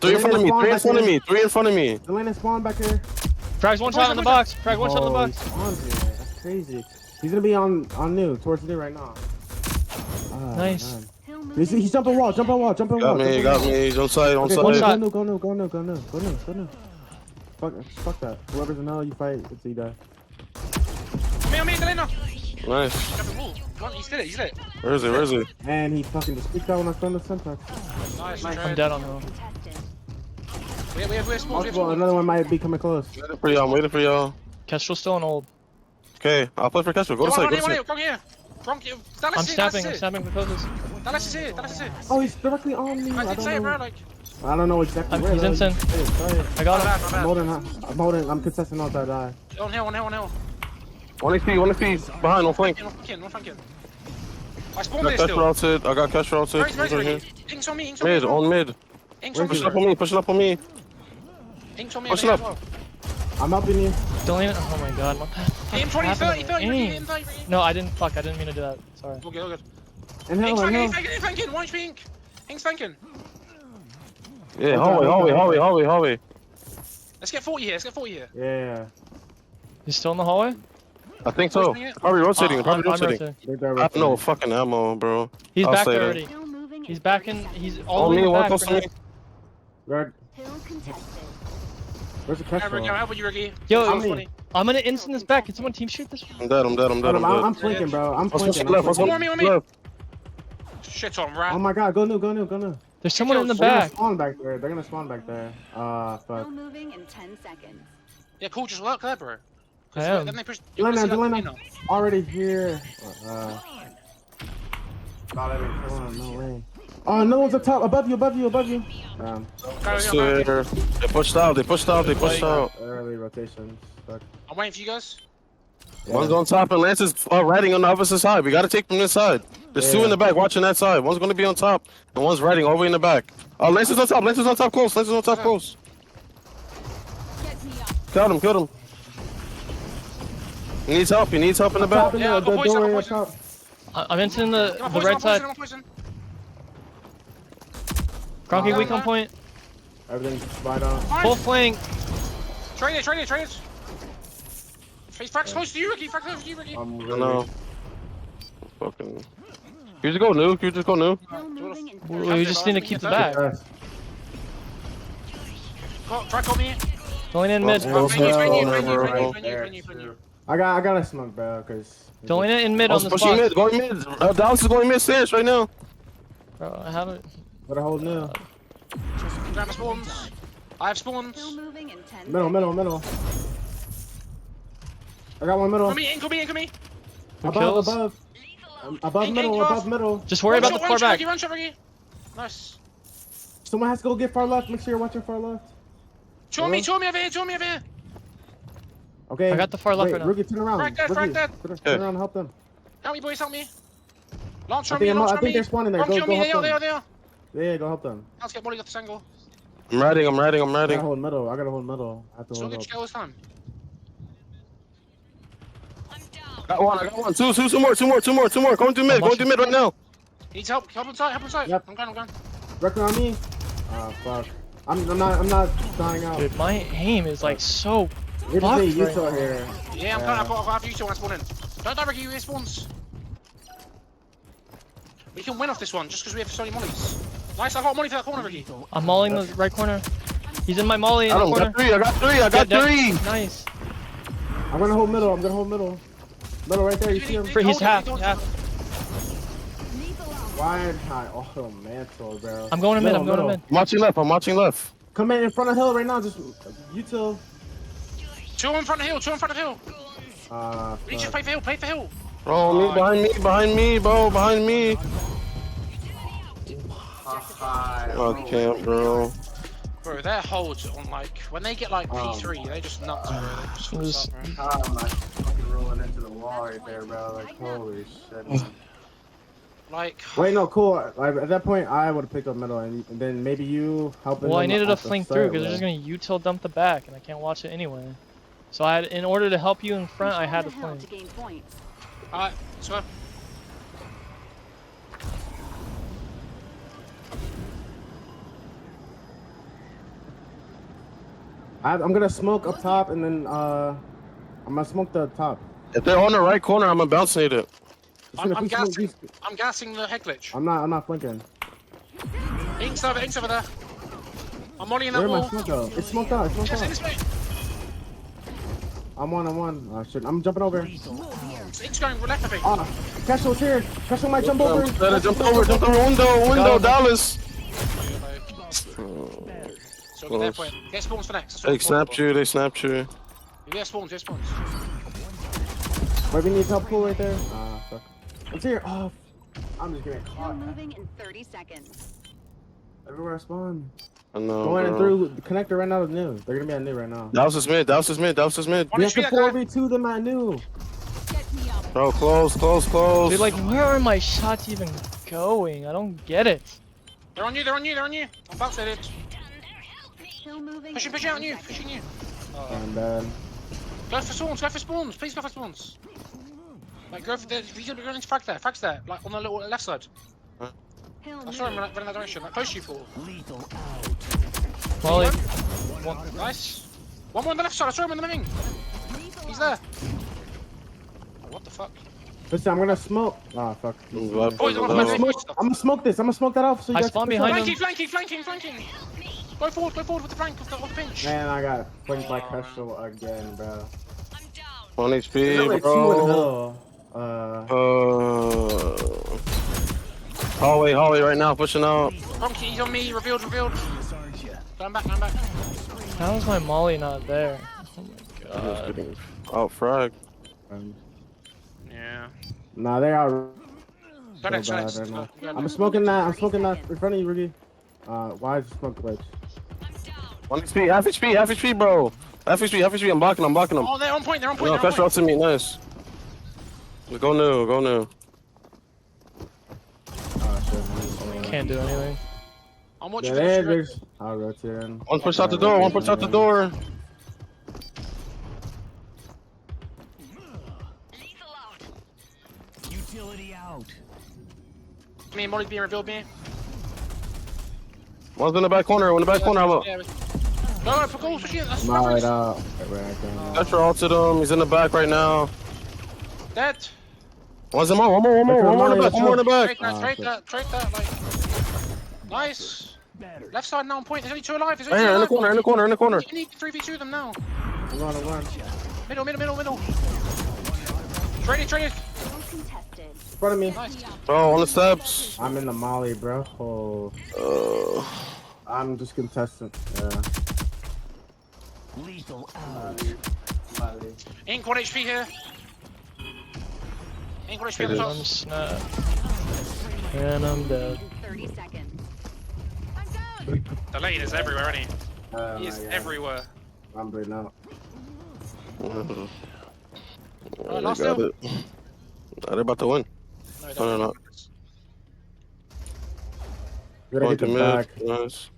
Three in front of me. Three in front of me. Three in front of me. The lane is spawned back here. Frags one shot in the box. Frag one shot in the Oh, box. he spawned here. That's crazy. He's gonna be on new, towards new right now. Ah, Nice. man. He's jumping wall. Got me. Got me. He's on side. On Okay, One side. shot. Go new. Fuck that. Whoever's in hell, you fight until you die. Me, Delena. Nice. Jump the wall. Come on, he's lit. Where is he? Where is he? And he fucking just peeked out when I stunned the center. Nice, I'm dead on him. We have spawns. Also, another one might be coming close. Waiting for y'all. I'm waiting for y'all. Kestrel's still on old. Okay, I'll play for Kestrel. Go to side. Go to side. Come here. I'm snapping for closest. Dallas is here. Oh, he's directly on me. I did say it, bro. Like, I don't know exactly where. He's though. insane. Sorry. I got him. my I'm holding. I'm contesting all that die. bad. On hill. One HP. Behind. On flank. One flanking. I spawned Got there Kestrel still. outside. I got Kestrel outside. Where's He's right here. Ink's on me. Mid. On mid. Ink's on Pushing up on me. me. Pushing up on me. Ink's on me. Pushing up. I'm helping you. Delena. Oh my god. Hit him 20, 30, 30. Aim. Hit him 30. No, I didn't. Fuck. I didn't mean to do that. Sorry. All good. And hell, Ink's flanking. One HP Ink. Ink's flanking. Yeah. Hallway. Let's get 40 here. Yeah. He's still in the hallway. I think so. Probably rotating. I'm rotating. rotating. They're there I have no fucking ammo, bro. He's I'll back say there that. already. He's back in. He's all On the me. way One back. close to me. Where's the Kestrel? How about you, Ricky? Yo, me. I'm gonna instant this back. Can someone team shoot this? I'm dead. I'm flanking, bro. I'm What's flanking. left? What's One on me. left? Shit on Oh rat. my god, go new. There's someone in the They're gonna back. spawn back there. They're gonna spawn back there. Fuck. Moving in 10 seconds. Yeah, cool. Just work there, bro. I am. Then they push. Delena. Already here. No way. Oh, no one's up top. Above you. Sir. They pushed out. Early rotations. Fuck. I'm waiting for you guys. One's on top and Lance is riding on the opposite side. We gotta take from this side. There's two in the back watching that side. One's gonna be on top and one's riding all the way in the back. Oh, Lance is on top. Close. Killed him. He needs help in the back. Yeah, I got poison, I got poison. top. I'm instant the right side. Gronky weak on point. Everything's right on. Full flank. Trade it. He's frags close to you, Ricky. I'm I really... know. Fucking. Can you just go new? We just need to keep the back. Yes. Try call me. Going in mid. I got a smoke, bro, because... Delena in mid on the Pushing spot. mid, going mid. Dallas is going mid stairs right now. Bro, I have it. What a hold new. Grab my spawns. I have spawns. Moving in 10 Middle. I got one middle. Come me. Who kills? Above middle. Just worry about the far back. Run shot, Ricky. Nice. Someone has to go get far left. Make sure you're watching far left. Two on me over here, two on me over here. Okay. I got the far left right now. Rookie, turn around. Frag that, Rookie, frag turn around and help them. Help me, boys, help me. Launch I on me, think, launch I on think me. they're spawning there. Monkey Go on me, help they them. are. Yeah, go help them. Let's get Molly off this angle. I'm riding. I'm riding. I'm I riding. gotta hold middle. I have to hold So hold good up. to go this time. Got one. I got one. Two more. Going to mid. Going to mid right now. Needs help. Help on side. Yep. I'm going. Record on me. Ah, fuck. I'm not dying out. Dude, my aim is like so. It fucked is a right Utah now. here. Yeah, I'm coming. I've got to have you two when I spawn in. Don't direct you spawns. We can win off this one just because we have so many mollies. Nice, I got a molly for that corner, Ricky. I'm mauling the right corner. He's in my molly in I the don't corner. got three. I got three. Nice. I'm gonna hold middle. Middle right there. You see him? He's half. Wide high. Oh, mantle, bro. I'm going to mid. I'm going to Middle. mid. I'm watching left. Come in front of hill right now. Just Utah. Two in front of hill. We need to Fuck. play for hill. Bro, behind me, bro, behind me. Okay, bro. Bro, their holds on like, when they get like P3, they just nuts, bro. They just full Just- up, bro. How am I fucking rolling into the wall right there, bro? Like, holy shit. Like, Wait, no, cool. Like, at that point, I would have picked up middle, and then maybe you helping. Well, I them needed to at the fling through because side they're just gonna util dump the back, and I can't watch it anyway. So I had, in order to help you in front, I had to fling. alright, so. I'm gonna smoke up top, and then I'm gonna smoke the top. If they're on the right corner, I'm gonna bounce nade it. Just gonna I'm keep smoke gassing. these- I'm gassing the head glitch. I'm not flanking. Ink's over there. I'm mollying that Where wall. my smoke go? It's smoked out. It's smoked Yes, in out. this way. I'm one. Oh shit! I'm jumping over. Ink's going left of me. Ah, Cashflow's here. Cashflow might jump over. Jump over window, Dallas. So get their point. Get spawns for next. That's what They I'm snapped for. you. You get spawns. Maybe need help pull right there. Ah, fuck. It's here. Oh, I'm just getting Still caught. moving in 30 seconds. Everywhere I spawn. I know, Going in bro. through the connector right now to new. They're gonna be at new right now. Dallas is mid. On We the have to street, that guy. 4v2 them at new. Get me up. Bro, close. Dude, like, where are my shots even going? I don't get it. They're on you. I'm bouncing it. Still moving. Pushing in out on 10 you. seconds. Pushing you. And then Go for spawns. Please go for spawns. Like, go for the. You're going to frags there. Like, on the little left side. Hill I saw him move. running that direction. Like, post you for. Lethal out. Molly. Nice. One more on the left side. I saw him in the ring. He's there. Oh, what the fuck? listen, I'm gonna smoke. Ah, fuck. Left, Boys, I'm I'm gonna gonna smoke this. I'm gonna smoke that off. So you I guys spawned can push behind up. him. Flanking. Go forward with the flank of the pinch. Man, I got flanked by Crystal again, bro. 1 There's HP, only two in bro. hill. Hallway right now, pushing out. Monkey, he's on me. Revealed. Going back. How is my molly not there? Oh my god. Oh, frag. Yeah. Nah, they are Go so next. bad right now. I'm smoking that in front of you, Ricky. Why is the smoke glitch? 1 HP, half HP, bro. Half HP, I'm blocking them. Oh, they're on point. No, pressure out to me, nice. Go new. Oh, shit. Can't do anything. I'm watching Yeah, for the there's. I'll rotate in. One push out the door, Utility out. Me and Molly's being revealed, me. One's in the back corner, I'm up. Yeah, go for goals, that's I'm right reference. out. Pressure ulted him, he's in the back right now. Dead. One more in the back. Trade that, like. Nice. Better. Left side now on point, there's only two alive. Right here, in the corner. You need to 3v2 them now. I'm on. Middle. Trade it. In front of me. Nice. Bro, on the steps. I'm in the molly, bro. Oh. I'm just contestant. Yeah. Lethal out. Ink 1 HP here. Ink 1 HP on the Dude, top. I'm snapped. And I'm dead. 30 seconds. The lane is everywhere, isn't he? Oh He my is God. everywhere. I'm bleeding out. Oh, Alright, they last got kill. it. They're about to win. No, No, don't. no. We gotta Going get to the mid. back. Nice.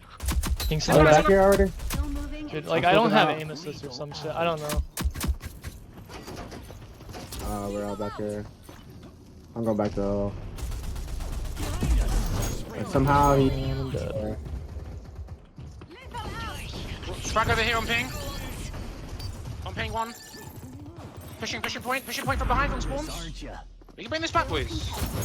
King's Are they Nice, back here already? Still moving. Dude, and like I'm I don't flipping have out. aim assist or some shit. I don't know. We're all back here. I'm going back to. And somehow he. Frag over here on ping. On ping 1. Pushing point from behind on spawns. We can bring this back, boys.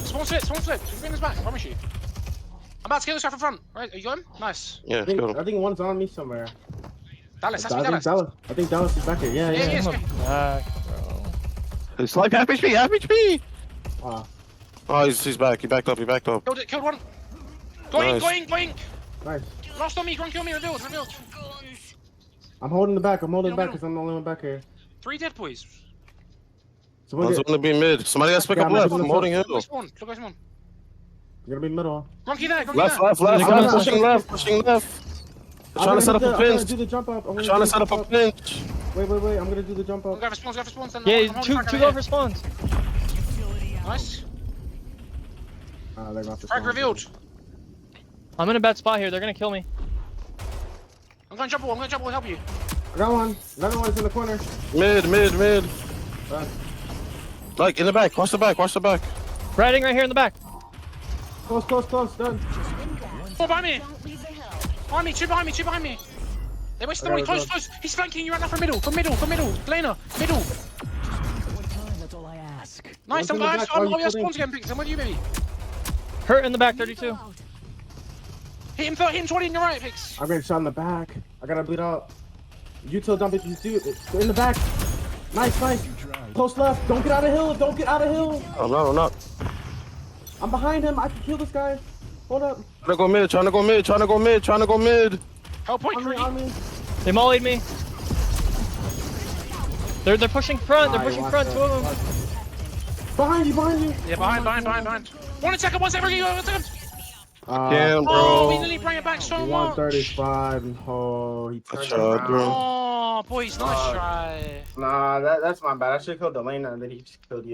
Spawn flip. We can bring this back, I promise you. I'm about to kill this guy from front. Right, are you got him? Nice. Yeah, I think, go. I think one's on me somewhere. Dallas, that's me, I think Dallas. I think Dallas is back here. Yeah. Yeah. I'm back, bro. Hey, Slipe, half HP. Ah, Oh, he's back. He backed up. Killed one. Going. nice. Lost on me, go and kill me, revealed. I'm holding the back. I'm holding Middle, back middle. because I'm the only one back here. 3 dead, boys. So we're One's good. gonna be mid. Somebody else pick Yeah, up I'm left. gonna I'm do holding the hill. Look guys, spawn. You're gonna be middle. Gronky there. Left. They're Guys, coming. pushing left. They're trying to set up a I'm gonna pinch. do the jump up. They're trying to set up a pinch. Wait. I'm gonna do the jump up. Go for spawns. Then Yeah, I'm holding two frag go over for spawns. here. Nice. They're going for Frag spawn. revealed. I'm in a bad spot here. They're gonna kill me. I'm going to jump wall, help you. I got one. Another one's in the corner. Mid. Back. Like in the back. Watch the back. Riding right here in the back. Close. Done. Four behind me. don't leave the hill. Behind me, two behind me. They wasted the money, close. He's flanking you right now from middle. Laner, middle. What time? That's all I ask. Nice, One's I'm in the going back. to Oh, you your killed him. spawns again, Pix. I'm with you, baby. Hurt in the back, 32. Hit him 20 in your right, Pix. I'm getting shot in the back. I gotta bleed out. You till dump it. You do it. They're in the back. Nice. Close left. Don't get out of hill. I'm not. I'm behind him. I can kill this guy. Hold up. Trying to go mid. Help point, On me. Rudy. They mollied me. They're pushing front. They're Nah, pushing watch front. that. Two of them. Behind you. Yeah, behind. 1 second, 1 second. Damn, Oh, we bro. nearly bring it back so much. 135. Oh, he turned shot, around. bro. Oh, boys, nice try. Nah, that's my bad. I should have killed the lane and then he just killed you.